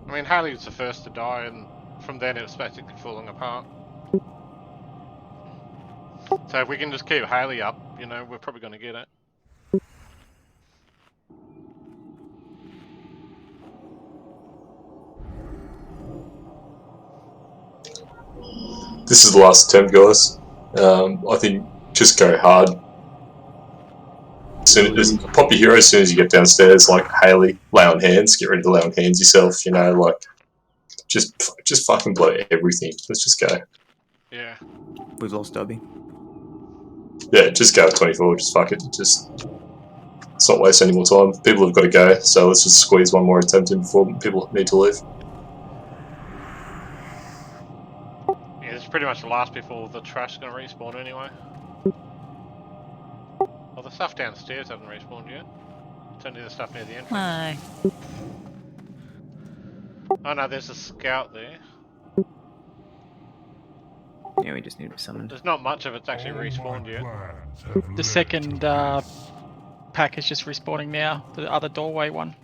I mean, Haley was the first to die, and from then it was basically falling apart. So if we can just keep Haley up, you know, we're probably going to get it. This is the last attempt, guys. I think just go hard. Just pop your hero as soon as you get downstairs, like Haley, lay on hands, get ready to lay on hands yourself, you know, like, just fucking blow everything. Let's just go. Yeah. We've lost Dobby. Yeah, just go at 24, just fuck it, let's not waste any more time. People have got to go, so let's just squeeze one more attempt in before people need to leave. Yeah, this is pretty much the last before the trash is going to respawn anyway. Well, the stuff downstairs hasn't respawned yet. It's only the stuff near the entrance. Hi. Oh no, there's a scout there. Yeah, we just need to be summoned. There's not much of it's actually respawned yet. The second pack is just respawning now, the other doorway one.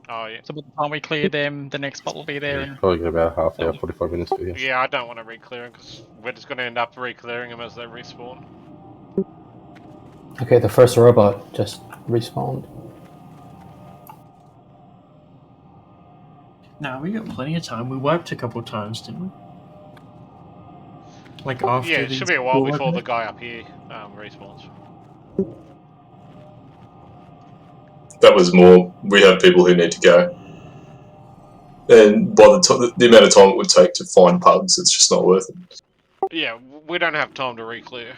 Oh yeah. So by the time we clear them, the next bot will be there. And Probably got about half hour, 45 minutes for you. Yeah, I don't want to re-clear them because we're just going to end up re-clearing them as they respawn. Okay, the first robot just respawned. Nah, we got plenty of time. We wiped a couple times, didn't we? Like after Yeah, it should be a while before the guy up here respawns. That was more, we have people who need to go. And by the amount of time it would take to find pugs, it's just not worth it. Yeah, we don't have time to re-clear.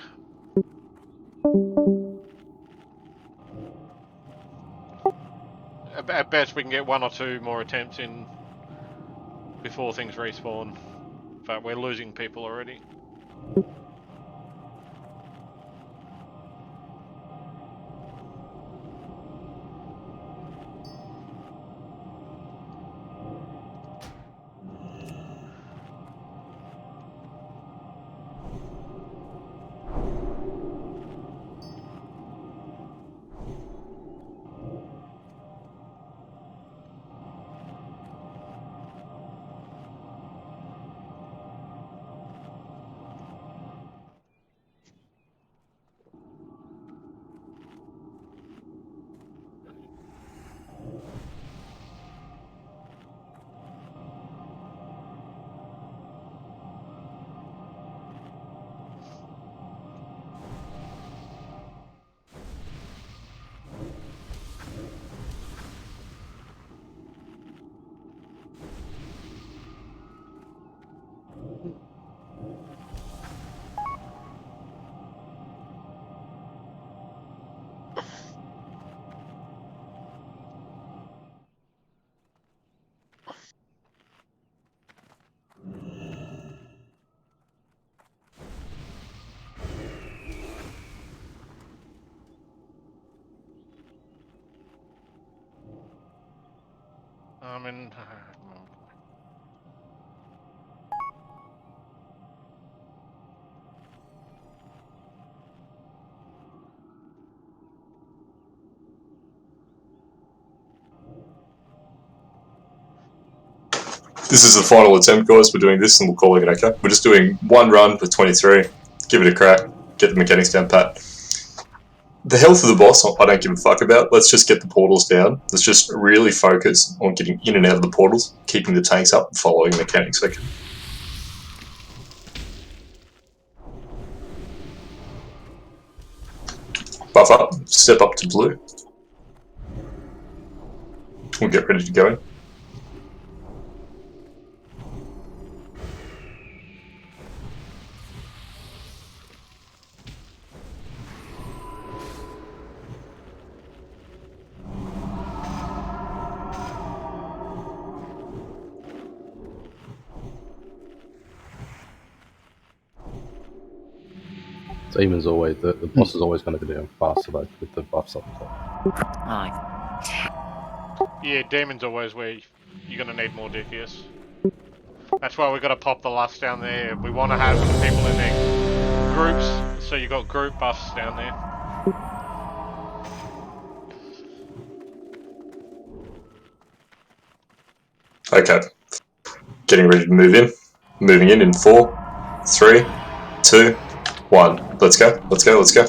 At best, we can get 1 or 2 more attempts in before things respawn. But we're losing people already. This is the final attempt, guys. We're doing this and we'll call it okay. We're just doing 1 run for 23. Give it a crack. Get the mechanics down pat. The health of the boss, I don't give a fuck about. Let's just get the portals down. Let's just really focus on getting in and out of the portals, keeping the tanks up, and following mechanics. Okay. Buff up. Step up to blue. We'll get ready to go. Demon's always, the boss is always going to go down faster though, with the buffs up top. Yeah, Demon's always where you're going to need more DPS. That's why we've got to pop the lust down there. We want to have people in their groups, so you've got group buffs down there. Okay. Getting ready to move in. Moving in 4, 3, 2, 1. Let's go. Let's go. Let's go.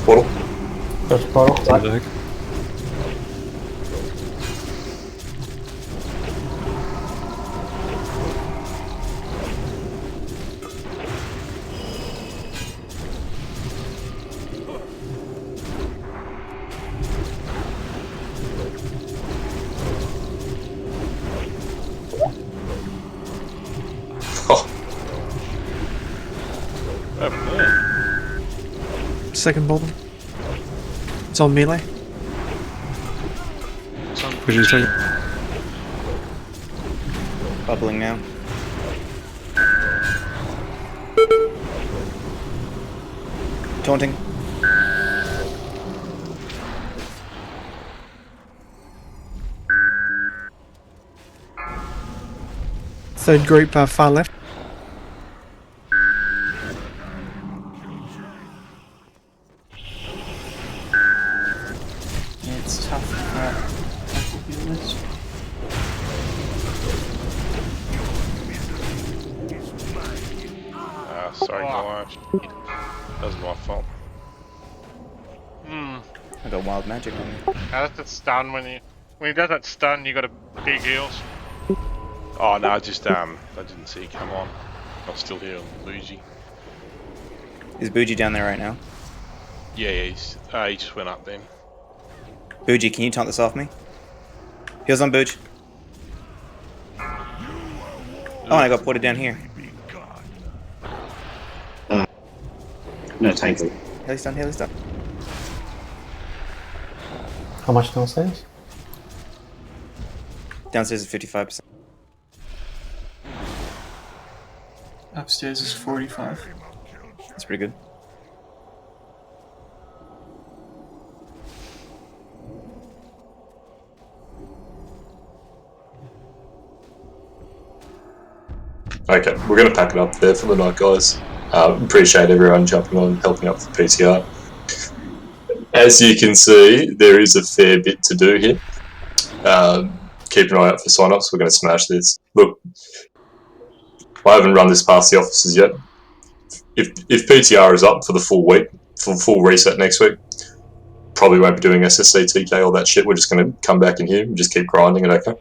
Portal. First portal. Second bottom. It's on melee. Vision second. Bubbling now. Taunting. Third group far left. Yeah, it's tough for healers. Sorry, guys. That was my fault. I got wild magic on me. How does it stun when he does that stun? You got a big heals. Oh no, I didn't see it come on. I'm still here on Bougie. Is Bougie down there right now? Yeah, he just went up then. Bougie, can you taunt this off me? Heals on Bouge. Oh, and I got ported down here. No, tank it. Haley's done, Haley's done. How much downstairs? Downstairs is 55%. Upstairs is 45. That's pretty good. Okay, we're going to pack it up there for the night, guys. Appreciate everyone jumping on, helping up for PTR. As you can see, there is a fair bit to do here. Keep an eye out for sign-ups. We're going to smash this. Look, I haven't run this past the offices yet. If PTR is up for the full week, for full reset next week, probably won't be doing SSC, TK, all that shit. We're just going to come back in here and just keep grinding it, okay?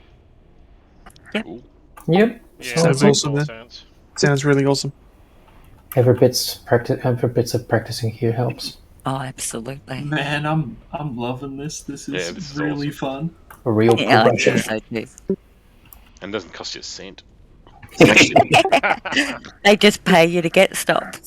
Yep. Yep. Yeah, Sounds that makes awesome, more man. sense. Sounds really awesome. Every bits of practicing here helps. Oh, absolutely. Man, I'm loving this. This is really fun. A real Yeah, I progression. think so too. And it doesn't cost you a cent. They just pay you to get stuff.